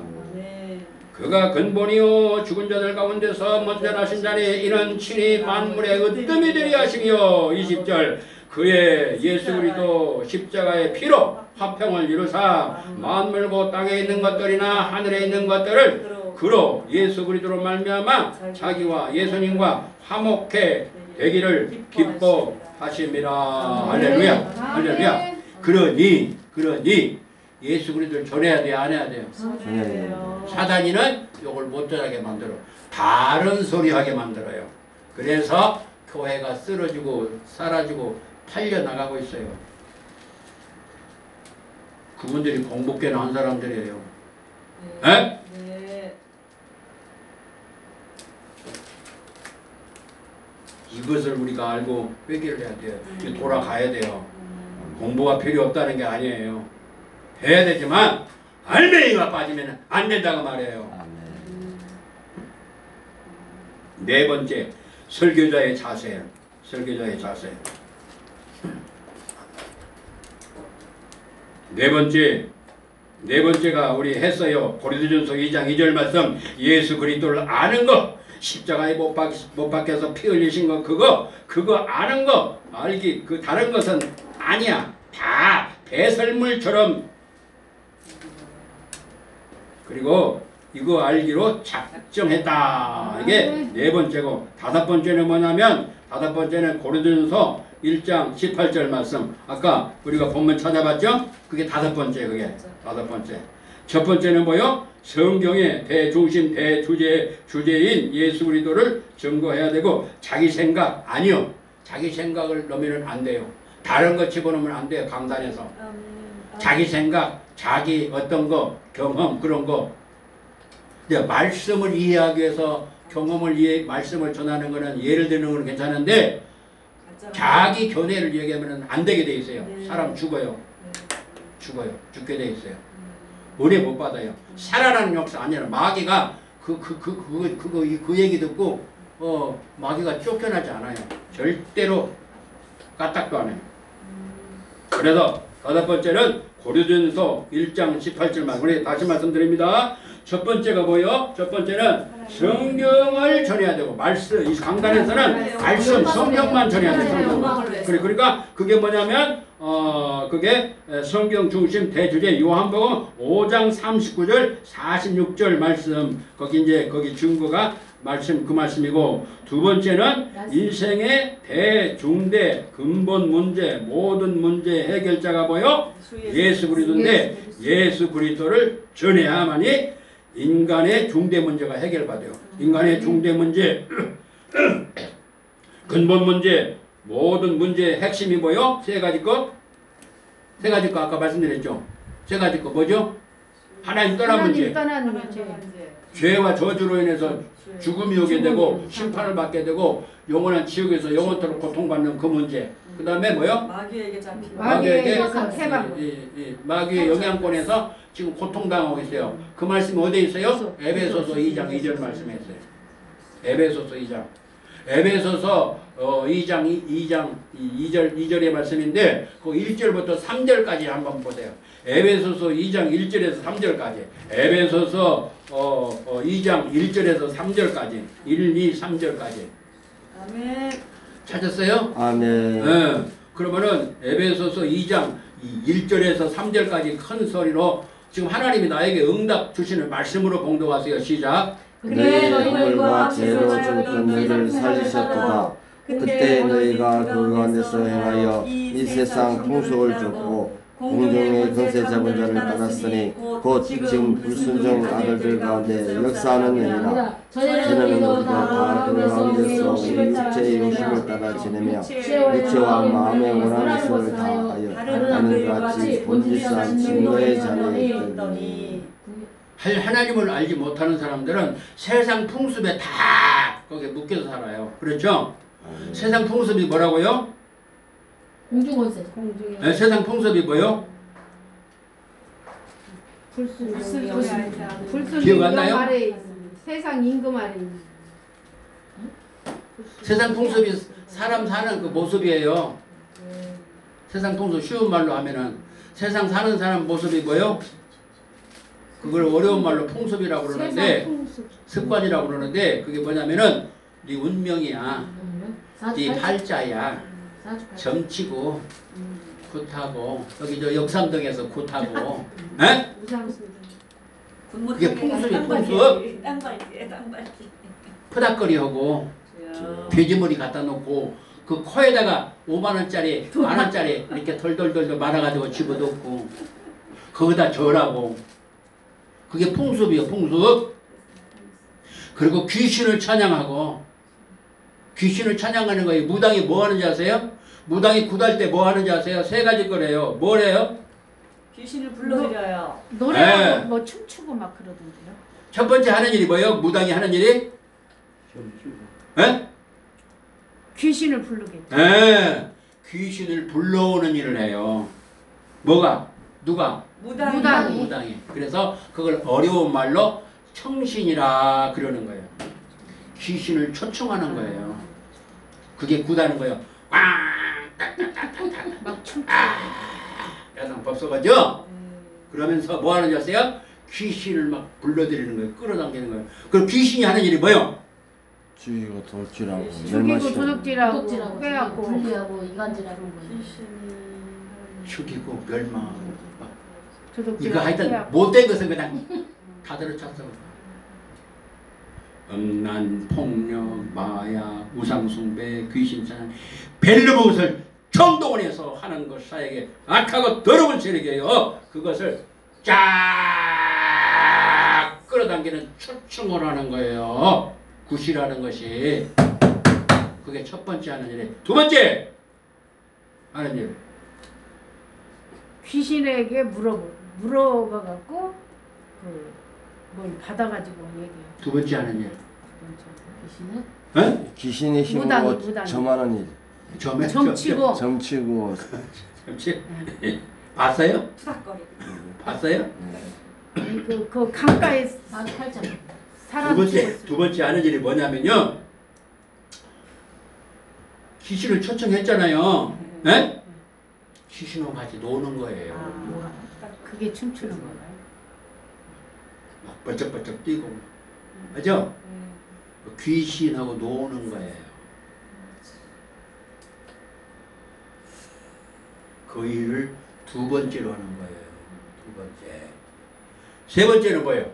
그가 근본이요 죽은 자들 가운데서 먼저 나신 자니 이는 친히 만물의 으뜸이 되려 하시며 20절 그의 예수 그리스도 십자가의 피로 화평을 이루사 만물고 땅에 있는 것들이나 하늘에 있는 것들을 그로 예수 그리스도로 말미암아 자기와 예수님과 화목해 되기를 기뻐하심이라. 할렐루야. 할렐루야. 그러니 예수 그리스도를 전해야 돼요, 안 해야 돼요? 사단이는 이걸 못 전하게 만들어. 다른 소리 하게 만들어요. 그래서 교회가 쓰러지고 사라지고 팔려나가고 있어요. 그분들이 공복계나 한 사람들이에요. 네. 이것을 우리가 알고 회개를 해야 돼요. 돌아가야 돼요. 공부가 필요 없다는 게 아니에요. 해야 되지만 알맹이가 빠지면 안 된다고 말해요. 네 번째, 설교자의 자세. 설교자의 자세. 네 번째가 우리 했어요. 고린도전서 2장 2절 말씀. 예수 그리스도를 아는 것. 십자가에 못 박혀서 피 흘리신 거 그거 아는 거 알기 그 다른 것은 아니야. 다 배설물처럼. 그리고 이거 알기로 작정했다. 이게 네 번째고, 다섯 번째는 뭐냐면, 다섯 번째는 고린도전서 1장 18절 말씀. 아까 우리가 본문 찾아봤죠? 그게 다섯 번째, 그게 다섯 번째. 첫 번째는 뭐요? 성경의 대중심 주제인 예수 그리스도를 증거해야 되고, 자기 생각 아니요. 자기 생각을 넣으면 안 돼요. 다른 거 집어넣으면 안 돼요. 강단에서. 자기 생각, 자기 어떤 거, 경험 그런 거. 근데 말씀을 이해하기 위해서 말씀을 전하는 거는 예를 드는 건 괜찮은데 자기 견해를 얘기하면 안 되게 돼 있어요. 사람 죽어요. 죽게 돼 있어요. 은혜 못 받아요. 살아나는 역사 아니라 마귀가 그 얘기 듣고 마귀가 쫓겨나지 않아요. 절대로 까딱도 안 해요. 그래서 다섯 번째는 고린도전서 1장 18절만. 우리 다시 말씀드립니다. 첫 번째가 뭐예요? 첫 번째는 성경을 전해야 되고, 말씀, 이 강단에서는 말씀, 성경만 전해야 돼요. 그러니까 그게 뭐냐면 그게 성경 중심 대주제 요한복음 5장 39절 46절 말씀. 거기 증거가 말씀, 그 말씀이고, 두 번째는 인생의 대중대 근본 문제, 모든 문제 해결자가 뭐요? 예수 그리스도인데, 예수 그리스도를 전해야만이 인간의 중대 문제가 해결받아요. 인간의 중대 문제, 근본 문제, 모든 문제의 핵심이 뭐요? 세 가지 것. 세 가지 것 아까 말씀드렸죠. 세 가지 것 뭐죠? 하나님 떠난 문제. 죄와 저주로 인해서 죽음이 오게 되고 심판을 받게 되고 영원한 지옥에서 영원토록 고통받는 그 문제. 그 다음에 뭐요? 마귀의 영향권에서 지금 고통당하고 있어요. 그 말씀이 어디에 있어요? 에베소서 2장 2절 말씀에 있어요. 에베소서 2장. 에베소서 2장 2절의 말씀인데 그 1절부터 3절까지 한번 보세요. 에베소서 2장 1절에서 3절까지. 에베소서 2장 1절에서 3절까지. 1, 2, 3절까지. 아멘. 찾았어요? 아멘. 네. 그러면은 에베소서 2장 1절에서 3절까지 큰 소리로 지금 하나님이 나에게 응답 주시는 말씀으로 봉독하세요. 시작. 너희의 허물과 죄로 죽던 너희를 살리셨도다. 그때 너희가 그 가운데서 행하여 이 세상 풍속을 쫓고 공중의 권세 잡은 자를 따랐으니 곧 지금 불순종 아들들 가운데 역사하는 일이라. 저는 우리가 다 그 가운데서 육체의 욕심을 따라 지내며 육체와 마음의 원하는 것을 다하여 다른 같이 본질상 증거의 자리에 있더니. 하나님을 알지 못하는 사람들은 세상 풍습에 다 거기에 묶여서 살아요. 그렇죠? 세상 풍습이 뭐라고요? 공중권세. 네, 세상 풍습이 뭐요? 기억 안 나요? 세상 임금 아래 세상 풍습이 사람 사는 그 모습이에요. 세상 풍습 쉬운 말로 하면은 세상 사는 사람 모습이 뭐요? 그걸 어려운 말로 풍습이라고 그러는데 습관이라고 그러는데 그게 뭐냐면은 네 운명이야. 네 팔자야. 점치고 굿하고 여기 저 역삼동에서 굿하고 에? 그게 풍습이야. 풍습. 푸닥거리하고 돼지머리 갖다 놓고 그 코에다가 5만원짜리 만원짜리 이렇게 덜덜덜 말아가지고 집어넣고 거기다 절하고 그게 풍습이에요. 풍습. 그리고 귀신을 찬양하고 귀신을 찬양하는 거예요. 무당이 뭐 하는지 아세요? 무당이 굿할 때 뭐 하는지 아세요? 세 가지 거래요. 뭐래요? 귀신을 불러들여요. 노래하고 뭐 춤추고 막 그러던데요. 첫 번째 하는 일이 뭐예요? 무당이 하는 일이? 에? 귀신을 부르겠죠. 에. 귀신을 불러오는 일을 해요. 뭐가? 누가? 무당이. 그래서 그걸 어려운 말로 청신이라 그러는 거예요. 귀신을 초청하는 거예요. 그게 굿하는 거예요. 막 춤추고. 야상 법석하죠? 그러면서 뭐 하는지 아세요? 귀신을 막 불러들이는 거예요. 끌어당기는 거예요. 그럼 귀신이 하는 일이 뭐예요? 죽이고 돌질하고 죽이고 도둑질하고 도둑질하고 빼앗고 분리하고 이간질하는 거예요. 죽이고 멸망하고 막 이거 도둑질하고 하여튼 빼앗고. 못된 것은 그냥 다 들어찼어. 음란, 폭력, 마약, 우상숭배, 귀신찬, 벨르봇을 정동원해서 하는 것 사에게 악하고 더러운 세력이에요. 그것을 쫙 끌어당기는 초청을 하는 거예요. 굿이라는 것이. 그게 첫 번째 하는 일이에요. 두 번째 하는 일. 귀신에게 물어봐갖고 뭘 받아가지고 얘기해. 두 번째 하는 일. 귀신은 어? 귀신의 무당이. 힘으로 점하는 일. 점치고 점치고 점치. 봤어요? 투닥거리. 봤어요? 그 강가에 나도 팔자. 사람 두 번째 하는 일이 뭐냐면요. 귀신을 초청했잖아요. 네? 귀신하고 같이 노는 거예요. 그게 춤추는 거예요. 막 번쩍번쩍 뛰고. 맞죠? 귀신하고 노는 거예요. 그 일을 두 번째로 하는 거예요. 두 번째. 세 번째는 뭐예요?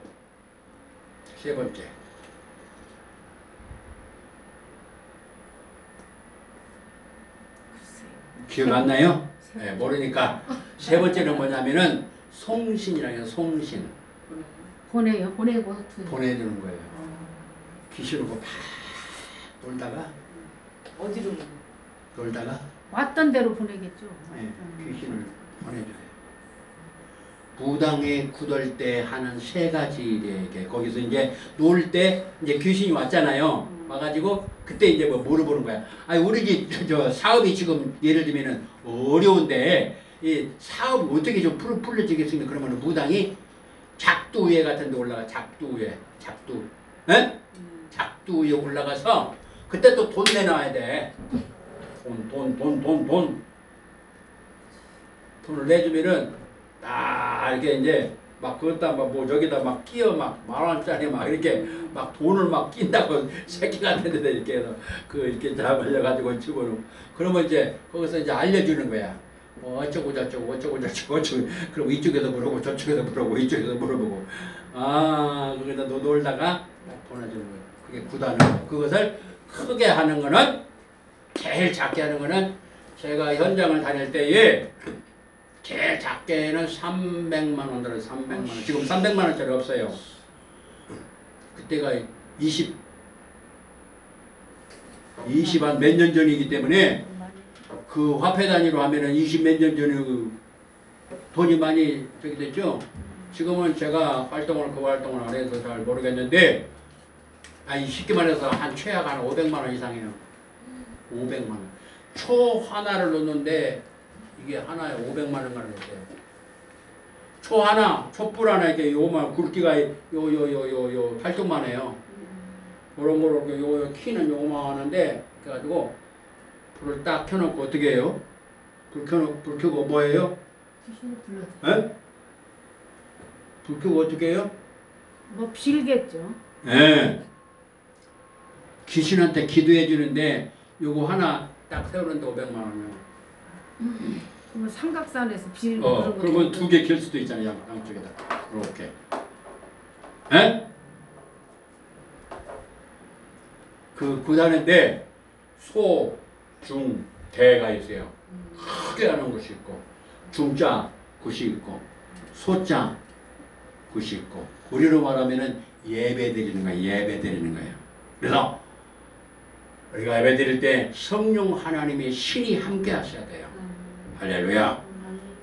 세 번째. 기억 안 나요? 네, 모르니까 세 번째는 뭐냐면은 송신이라는 게 송신. 보내요. 보내고 보내주는 거예요. 귀신으로 막 놀다가 어디로? 놀다가 왔던 대로 보내겠죠. 네, 귀신을 보내줘요. 무당에 굳을 때 하는 세 가지 일이에요. 거기서 이제 놀 때 이제 귀신이 왔잖아요. 와가지고 그때 이제 뭐 물어보는 거야. 아니 우리 집 저 사업이 지금 예를 들면은 어려운데 이 사업 어떻게 좀 풀어지겠습니까? 그러면 무당이 작두 위에 같은 데 올라가. 작두 위에. 작두. 에? 작두 위에 올라가서 그때 또 돈 내놔야 돼. 돈을 내주면은 딱 이렇게 이제 막 그것다 뭐 저기다 막 끼어 막 10,000원짜리 막 이렇게 막 돈을 막 낀다고 새끼 같은 데다 이렇게 해서 이렇게 잡아가지고 집어넣고 그러면 이제 거기서 이제 알려주는 거야. 뭐 어쩌고 저쩌고 그리고 이쪽에서 물어보고 저쪽에서 물어보고 이쪽에서 물어보고 거기다 놀다가 딱 보내주는 거야. 그게 구다는 거야. 그것을 크게 하는 거는 제일 작게 하는 거는 제가 현장을 다닐 때에 제일 작게는 300만 원 들어요. 300만 원. 지금 300만 원짜리 없어요. 그때가 20한 몇 년 전이기 때문에 그 화폐 단위로 하면은 20 몇 년 전에 돈이 많이 저기 됐죠. 지금은 제가 그 활동을 안 해서 잘 모르겠는데 아니 쉽게 말해서 한 최악 한 500만 원 이상이에요. 500만 원. 초 하나를 넣는데 이게 하나에 500만 원가량 했어요. 초 하나, 촛불 하나 이렇게 요만 굵기가 요 팔뚝만 해요. 모락모락 요 키는 요만 하는데 그래가지고 불을 딱 켜놓고 어떻게 해요? 불 켜고 뭐 해요? 귀신을 불러. 에? 불 켜고 어떻게 해요? 뭐 빌겠죠. 네. 귀신한테 기도해 주는데 요거 하나 딱 세우는데 500만 원이요. 그러면 삼각산에서 빌고 그런 거. 그러면 두 개 켤 수도 있잖아요. 양쪽에다. 이렇게. 에? 그 구단인데 소, 중, 대가 있어요. 크게 하는 것이 있고 중자 굿이 있고 소자 굿이 있고 우리로 말하면은 예배 드리는 거예요. 예배 드리는 거예요. 그래서 우리가 예배 드릴 때 성령 하나님의 신이 함께 하셔야 돼요. 할렐루야.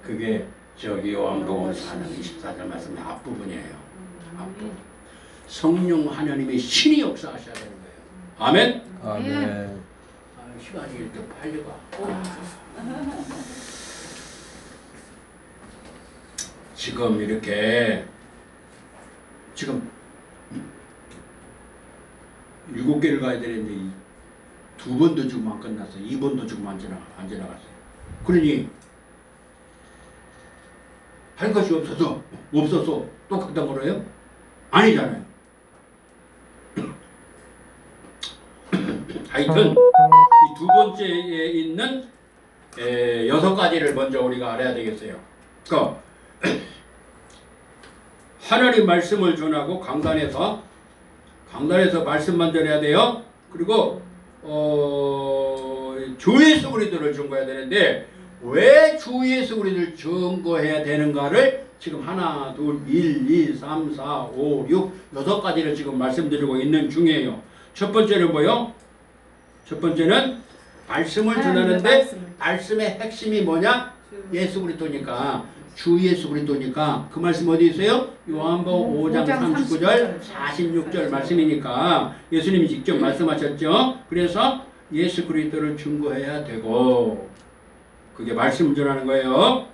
그게 저기 요한복음 4장 24절 말씀의 앞부분이에요. 앞부분. 성령 하나님의 신이 역사하셔야 되는 거예요. 아멘. 아멘. 시간이 이렇게 빨리 가. 지금 이렇게 지금 7개를 가야 되는데 2번도 지금 안 끝났어. 2번도 지금 안 지나갔어. 그러니 할 것이 없어서 똑같다 그래요? 아니잖아요. 하여튼 이 두 번째에 있는 6가지를 먼저 우리가 알아야 되겠어요. 그러니까 하나님 말씀을 전하고 강단에서 강단에서 말씀만 전해야 돼요. 그리고 주 예수 그리스도를 증거해야 되는데 왜 주 예수 그리스도를 증거해야 되는가를 지금 하나, 둘, 1, 2, 3, 4, 5, 6, 6가지를 지금 말씀드리고 있는 중이에요. 첫 번째는 뭐요? 첫 번째는 말씀을 전하는데 말씀의 핵심이 뭐냐? 예수 그리스도니까 주 예수 그리스도니까 그 말씀 어디 있어요? 요한복음 5장 39절 46절 말씀이니까 예수님이 직접 말씀하셨죠. 그래서 예수 그리스도를 증거해야 되고 그게 말씀을 전하는 거예요.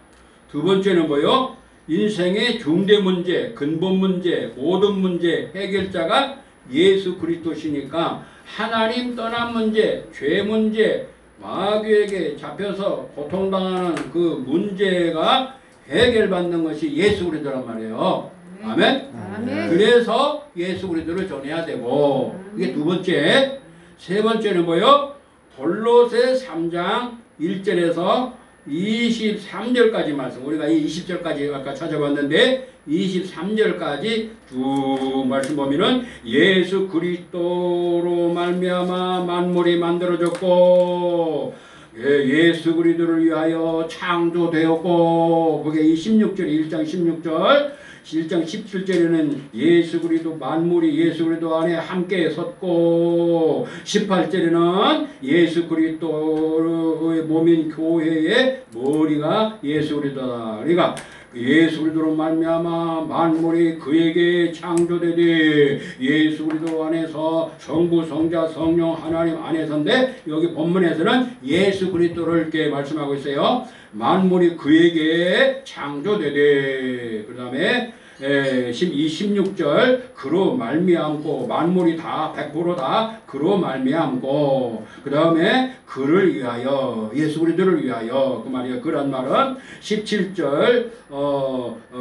두 번째는 뭐요? 인생의 중대 문제, 근본 문제, 모든 문제 해결자가 예수 그리스도시니까 하나님 떠난 문제, 죄 문제, 마귀에게 잡혀서 고통당하는 그 문제가 해결받는 것이 예수 그리스도란 말이에요. 아멘? 아멘. 그래서 예수 그리스도를 전해야 되고 이게 두 번째. 세 번째는 뭐요? 골로새 3장 1절에서 23절까지 말씀. 우리가 이 20절까지 아까 찾아봤는데 23절까지 쭉 말씀 보면은 예수 그리스도로 말미암아 만물이 만들어졌고 예수 그리스도를 위하여 창조되었고 그게 이 16절 1장 16절 1장 17절에는 예수 그리스도 만물이 예수 그리스도 안에 함께 섰고 18절에는 예수 그리스도의 몸인 교회의 머리가 예수 그리스도다. 그러니까 예수 그리스도로 말미암아 만물이 그에게 창조되되 예수 그리스도 안에서 성부 성자 성령 하나님 안에서인데 여기 본문에서는 예수 그리스도를 이렇게 말씀하고 있어요. 만물이 그에게 창조되되 그 다음에 16절 그로 말미암고 만물이 다 100% 다 그로 말미암고 그 다음에 그를 위하여 예수 그리스도를 위하여 그 말이에요. 그란 말은 17절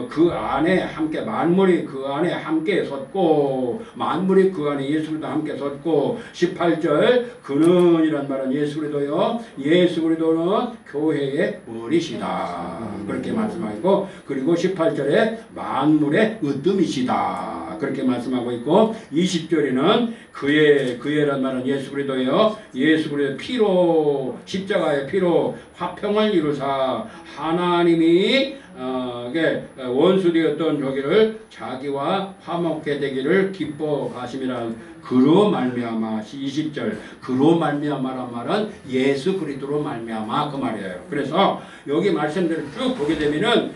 그 안에 함께 만물이 그 안에 함께 섰고 만물이 그 안에 예수 그리스도 함께 섰고 18절 그는 이란 말은 예수 그리스도요. 예수 그리스도는 교회의 머리시다. 그렇게 말씀하고 그리고 18절에 만물의 으뜸이시다. 그렇게 말씀하고 있고 20절에는 그의란 말은 예수 그리스도예요. 예수 그리스도의 피로 십자가의 피로 화평을 이루사 하나님이 원수 되었던 저기를 자기와 화목해 되기를 기뻐하심이라. 그로 말미암아 20절 그로 말미암아란 말은 예수 그리스도로 말미암아 그 말이에요. 그래서 여기 말씀들을 쭉 보게 되면은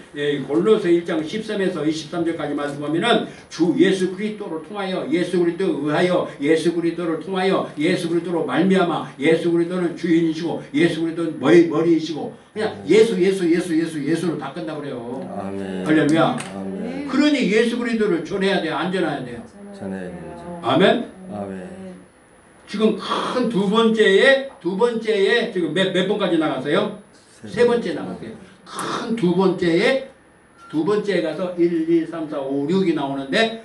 골로새 1장 13에서 23절까지 말씀하면은 주 예수 그리스도를 통하여 예수 그리스도에 의하여 예수 그리스도를 통하여 예수 그리스도로 말미암아 예수 그리스도는 주인이시고 예수 그리스도는 머리이시고 그냥 예수로 다 끝나 그래요. 아멘. 할렐루야. 아멘. 그러니 예수 그리스도를 전해야 돼요. 안 전해야 돼요. 전해야 되죠. 아멘. 아멘. 지금 큰 두 번째에 지금 몇 번까지 나갔어요? 세 번째 나갔어요. 큰 두 번째에 가서 1, 2, 3, 4, 5, 6이 나오는데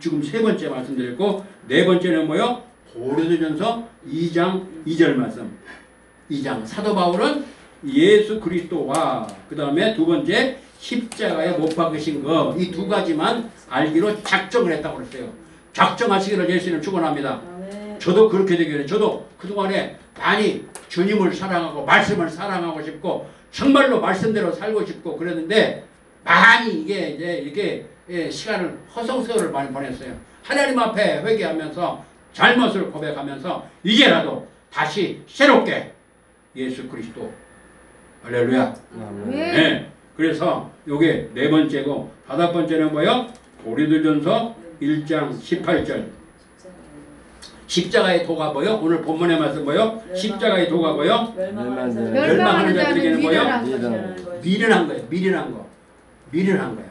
지금 세 번째 말씀드렸고 네 번째는 뭐요? 고린도전서 2장 2절 말씀. 2장 사도 바울은 예수 그리스도와 그 다음에 두 번째 십자가에 못 박으신 거 이 두 가지만 알기로 작정을 했다고 그랬어요. 작정하시기를 예수님 축원합니다. 저도 그렇게 되기를 저도 그동안에 많이 주님을 사랑하고 말씀을 사랑하고 싶고 정말로 말씀대로 살고 싶고 그랬는데 많이 이게 시간을 허송세월을 많이 보냈어요. 하나님 앞에 회개하면서 잘못을 고백하면서 이제라도 다시 새롭게 예수 그리스도 할렐루야. 네. 그래서 요게 네 번째고 다섯 번째는 뭐요? 고린도전서 1장 18절 십자가의 도가 뭐요? 오늘 본문의 말씀 뭐요? 십자가의 도가 뭐요? 멸망하는 자들에게는 뭐요? 미련한 거예요. 미련한 거예요.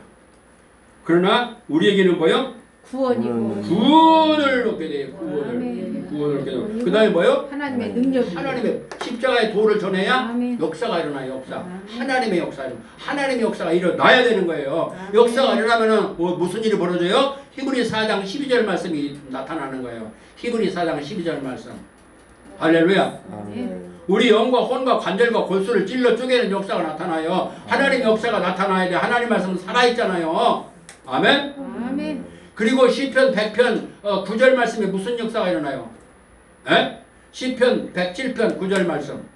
그러나 우리에게는 뭐요? 구원이고 구원을 얻게 돼요. 구원을 얻게 돼요. 그 다음에 뭐요? 하나님의 능력이 하나님의 십자가의 도를 전해야 아멘. 역사가 일어나요. 역사. 아멘. 하나님의 역사가 일어나야 되는 거예요. 아멘. 역사가 일어나면은 무슨 일이 벌어져요? 히브리 4장 12절 말씀이 나타나는 거예요. 히브리 4장 12절 말씀. 할렐루야. 우리 영과 혼과 관절과 골수를 찔러 쪼개는 역사가 나타나요. 하나님의 역사가 나타나야 돼. 하나님 말씀은 살아있잖아요. 아멘. 아멘. 그리고 시편 100편 9절 말씀에 무슨 역사가 일어나요? 에? 시편 107편 9절 말씀.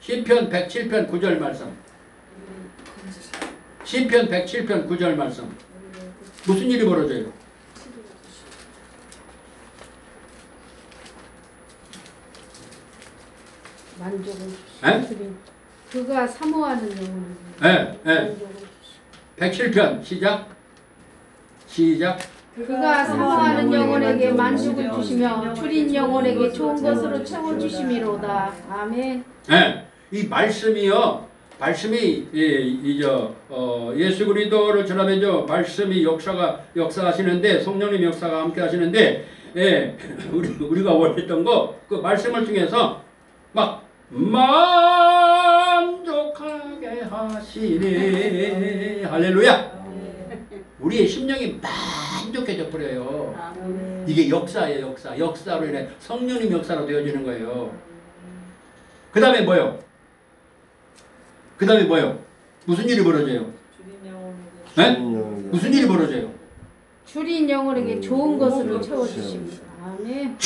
시편 107편 9절 말씀. 시편 107편 9절 말씀. 무슨 일이 벌어져요? 만족을 에? 주시리. 그가 사모하는 영혼을 예, 예. 만족을 주시리. 107편 시작. 시작. 그가 사모하는 영혼에게 만족을 주시며 줄인 영혼에게 좋은 것으로 채워주심이로다. 아멘. 예. 이 말씀이요. 말씀이 예수 그리스도를 전하면요. 말씀이 역사하시는데 성령님 역사가 함께 하시는데 예, 우리가 원했던 거 그 말씀을 통해서 막 만족하게 하시네. 할렐루야. 우리의 심령이 만족해져 버려요. 이게 역사예요. 역사. 역사로 인해 성령님 역사로 되어지는 거예요. 그 다음에 뭐요? 그 다음에 뭐요? 무슨 일이 벌어져요? 네? 무슨 일이 벌어져요? 줄인 영혼에게 좋은 것으로 채워주십니다. 아멘.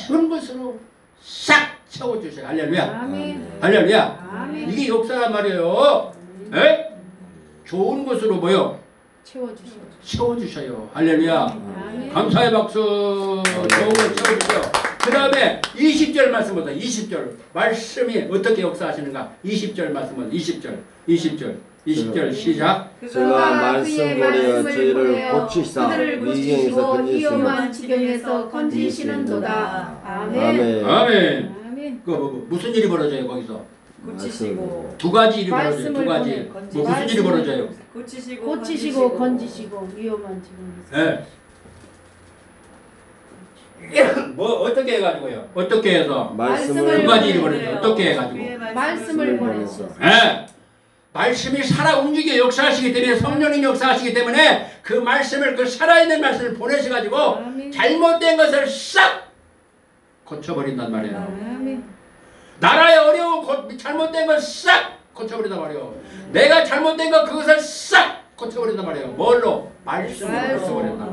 좋은 것으로 싹 채워주세요. 할렐루야. 아멘. 할렐루야. 아멘. 이게 역사란 말이에요. 에? 좋은 것으로 뭐요? 채워주십니다. 채워주셔요. 할렐루야. 아멘. 감사의 박수. 좋은 거 채워주세요. 그 다음에 20절 말씀보다 20절 말씀이 어떻게 역사하시는가? 20절 말씀은 20절 시작. 그가 말씀 보내어 저희를 고치사 그들을 위경에서 고치시고 위험한 건지시며 지경에서 건지시는도다. 아멘. 아멘. 아멘. 아멘. 무슨 일이 벌어져요 거기서? 고치시고 두 가지 일이 벌어져요. 두 가지. 말씀을 무슨 일이 벌어져요? 고치시고 건지시고 위험한 지경에서. 예. 뭐 어떻게 해가지고요? 어떻게 해서? 말씀을 두 가지 일이 벌어져요. 어떻게 해가지고? 말씀을 보내주셔서. 예. 말씀이 살아 움직여 역사하시기 때문에 성령님 역사하시기 때문에 그 말씀을 그 살아있는 말씀을 보내셔가지고 아멘. 잘못된 것을 싹 고쳐버린단 말이에요. 아멘. 나라의 어려운 잘못된 걸 싹 고쳐버린단 말이에요. 내가 잘못된 거 그것을 싹 고쳐버린단 말이에요. 뭘로? 말씀으로 고쳐버린다.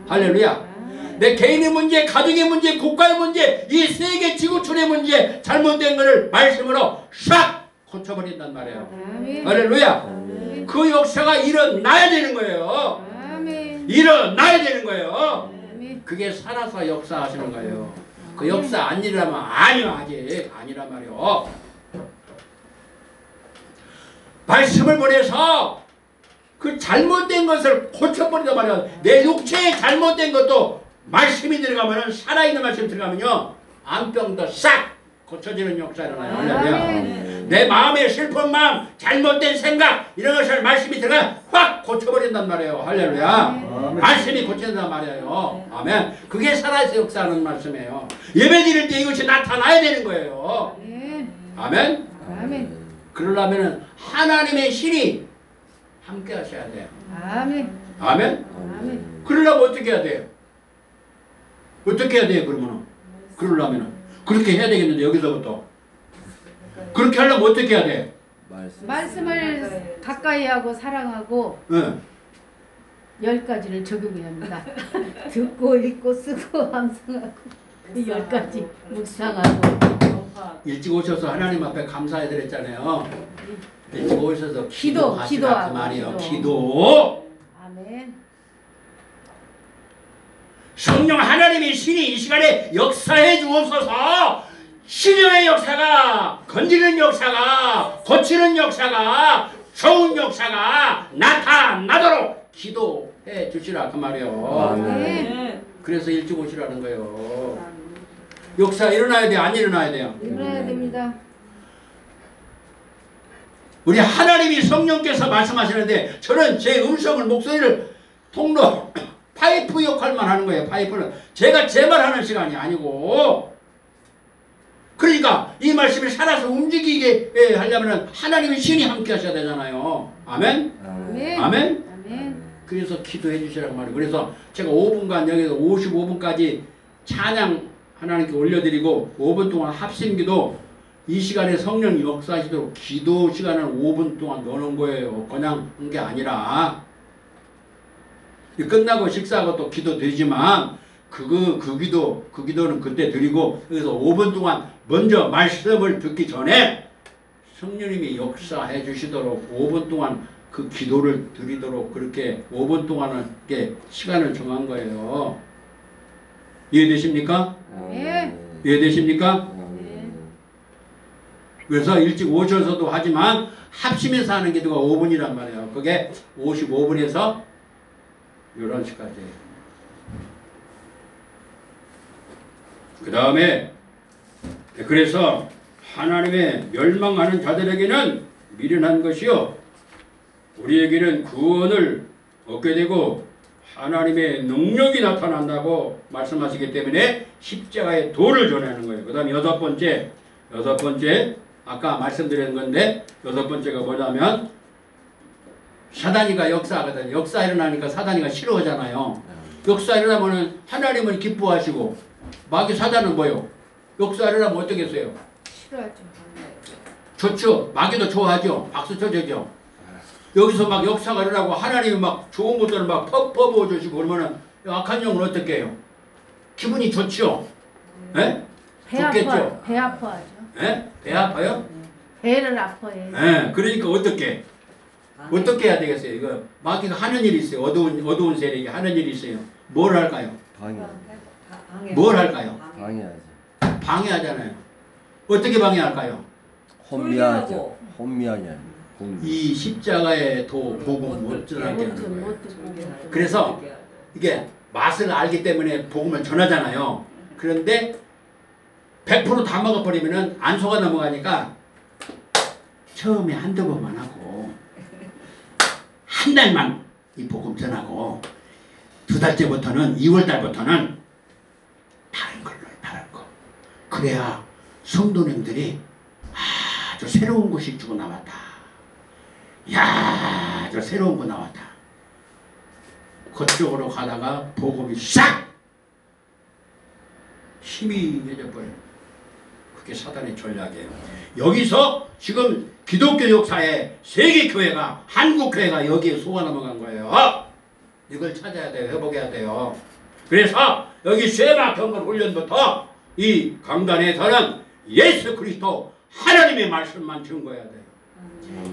할렐루야. 내 개인의 문제, 가정의 문제, 국가의 문제, 이 세계 지구촌의 문제, 잘못된 것을 말씀으로 싹 고쳐버린단 말이에요. 아멘. 할렐루야. 그 역사가 일어나야 되는 거예요. 아멘. 일어나야 되는 거예요. 아멘. 그게 살아서 역사하시는 거예요. 그 역사 안 일어나면 아니요, 아직 아니란 말이요. 말씀을 보내서 그 잘못된 것을 고쳐버린단 말이야. 내 육체에 잘못된 것도 말씀이 들어가면은, 살아있는 말씀이 들어가면요, 암병도 싹 고쳐지는 역사 일어나요. 할렐루야. 내 마음의 슬픈 마음, 잘못된 생각, 이런 것을 말씀이 들어가 확 고쳐버린단 말이에요. 할렐루야. 말씀이 고친단 말이에요. 아멘. 그게 살아서 역사하는 말씀이에요. 예배 드릴 때 이것이 나타나야 되는 거예요. 아멘. 아멘. 그러려면은 하나님의 신이 함께 하셔야 돼요. 아멘. 아멘. 아멘. 그러려면 어떻게 해야 돼요? 어떻게 해야 돼요, 그러면은? 그러려면은. 그렇게 해야 되겠는데, 여기서부터. 그렇게 하려면 어떻게 해야 돼? 말씀을 가까이 하고 사랑하고 응. 10가지를 적용해야 합니다. 듣고 읽고 쓰고 함성하고 이 10가지 묵상하고 일찍 오셔서 하나님 앞에 감사해 드렸잖아요. 일찍 오셔서 기도, 기도하시라 기도하고, 그 말이에요. 기도. 기도. 아멘. 성령 하나님의 신이 이 시간에 역사해 주옵소서. 신령의 역사가, 건지는 역사가, 고치는 역사가, 좋은 역사가 나타나도록 기도해 주시라 그 말이에요. 아멘. 그래서 일찍 오시라는 거예요. 역사 일어나야 돼요? 안 일어나야 돼요? 일어나야 됩니다. 우리 하나님이 성령께서 말씀하시는데 저는 제 음성을, 목소리를 통로 파이프 역할만 하는 거예요. 파이프는 제가 제 말하는 시간이 아니고, 그러니까 이 말씀이 살아서 움직이게 하려면 하나님의 신이 함께 하셔야 되잖아요. 아멘? 아멘. 아멘? 아멘. 그래서 기도해 주시라고 말이에요. 그래서 제가 5분간 여기서 55분까지 찬양 하나님께 올려드리고 5분 동안 합심기도, 이 시간에 성령 역사하시도록 기도 시간을 5분 동안 넣어놓은 거예요. 그냥 한 게 아니라 끝나고 식사하고 또 기도 드리지만 그 기도는 그때 드리고 그래서 5분 동안 먼저 말씀을 듣기 전에 성령님이 역사해 주시도록 5분 동안 그 기도를 드리도록 그렇게 5분 동안은 이렇게 시간을 정한 거예요. 이해되십니까? 예. 이해되십니까? 그래서 일찍 오셔서도 하지만 합심해서 하는 기도가 5분이란 말이에요. 그게 55분에서 11시까지. 그 다음에 그래서 하나님의 멸망하는 자들에게는 미련한 것이요 우리에게는 구원을 얻게 되고 하나님의 능력이 나타난다고 말씀하시기 때문에 십자가의 도를 전하는 거예요. 그 다음 여섯 번째 아까 말씀드린 건데 여섯 번째가 뭐냐면 사단이가 역사하거든. 역사 일어나니까 사단이가 싫어하잖아요. 역사 일어나면 하나님은 기뻐하시고 마귀 사단은 뭐요? 역사 일어나면 어떻게 했어요? 싫어하죠. 좋죠. 마귀도 좋아하죠. 박수 쳐주죠. 여기서 막 역사가 일어나고 하나님이 막 좋은 것들을 막 퍼부어 주시고 그러면은 악한 영은 어떻게 해요? 기분이 좋죠. 예? 좋겠죠. 배 아파하죠. 예? 배 아파요? 배를 아파해. 예. 그러니까 어떻게 해야 되겠어요? 이거 마귀가 하는 일이 있어요. 어두운 세력이 하는 일이 있어요. 뭘 할까요? 뭘 할까요? 방해하죠. 방해하잖아요. 어떻게 방해할까요? 혼미하죠. 혼미하게. 이 십자가의 도 복음 못 전하게 하는 거예요. 그래서 이게 맛을 알기 때문에 복음을 전하잖아요. 그런데 100% 다 먹어버리면은 안 속아 넘어가니까 처음에 한두 번만 하고 한 달만 이 복음 전하고 2달째부터는 2월달부터는 다른 걸로 다른 거. 그래야 성도님들이 저 새로운 것이 주고 나왔다. 야, 저 새로운 거 나왔다. 그쪽으로 가다가 복음이 싹 희미해져 버려요. 그게 사단의 전략이에요. 여기서 지금 기독교 역사에 세계교회가 한국교회가 여기에 속아 넘어간 거예요. 이걸 찾아야 돼요. 회복해야 돼요. 그래서 여기 쇠막 경건 훈련부터 이 강단에서는 예수 그리스도 하나님의 말씀만 증거해야 돼요.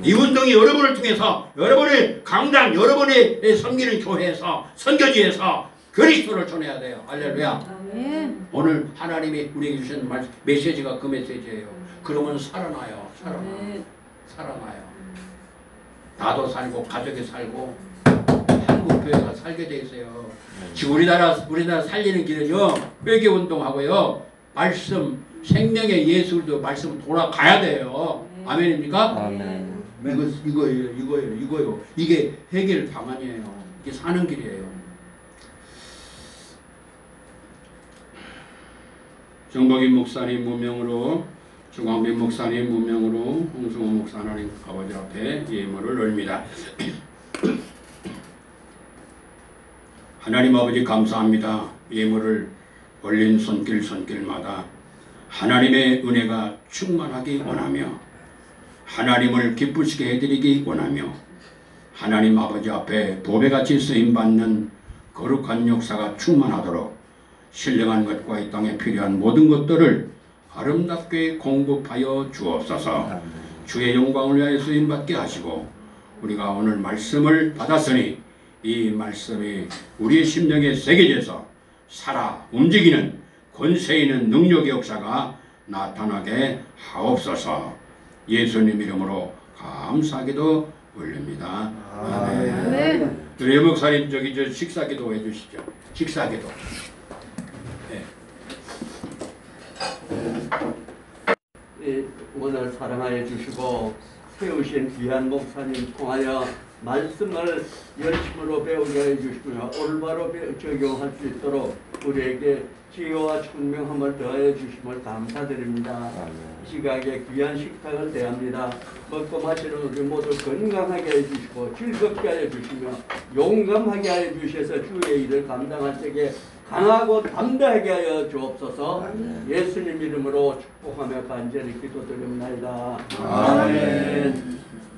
이 운동이 여러분을 통해서 여러분의 강단, 여러분의 섬기는 교회에서 선교지에서 그리스도를 전해야 돼요. 할렐루야. 오늘 하나님이 우리에게 주신 메시지가 그 메시지예요. 그러면 살아나요. 살아나요. 나도 살고 가족이 살고 한국 교회가 살게 돼 있어요. 지금 우리나라 살리는 길은요. 회개운동하고요. 말씀 생명의 예술도 말씀 돌아가야 돼요. 아멘입니까? 아멘. 이거예요. 이게 해결 방안이에요. 이게 사는 길이에요. 정복인 목사님 무명으로 주광빈 목사님 무명으로 홍성호 목사 하나님 아버지 앞에 예물을 올립니다. 하나님 아버지 감사합니다. 예물을 올린 손길마다 하나님의 은혜가 충만하기 원하며 하나님을 기쁘시게 해드리기 원하며 하나님 아버지 앞에 보배같이 쓰임받는 거룩한 역사가 충만하도록 신령한 것과 이 땅에 필요한 모든 것들을 아름답게 공급하여 주옵소서. 주의 영광을 위하여 쓰임받게 하시고 우리가 오늘 말씀을 받았으니 이 말씀이 우리의 심령에 새겨져서 살아 움직이는 권세 있는 능력의 역사가 나타나게 하옵소서. 예수님 이름으로 감사기도 올립니다. 아멘. 우리 목사님 저기 저 식사기도 해주시죠. 식사기도. 네. 오늘 사랑하여 주시고 세우신 귀한 목사님 통하여 말씀을 열심으로 배우게 해주시며 올바로 적용할 수 있도록 우리에게 지혜와 총명함을 더하여 주심을 감사드립니다. 이 시각에 귀한 식탁을 대합니다. 먹고 마시는 우리 모두 건강하게 해주시고 즐겁게 하여 주시며 용감하게 하여 주셔서 주의 일을 감당할 때에 강하고 담대하게 하여 주옵소서. 예수님 이름으로 축복하며 간절히 기도드립니다. 아멘.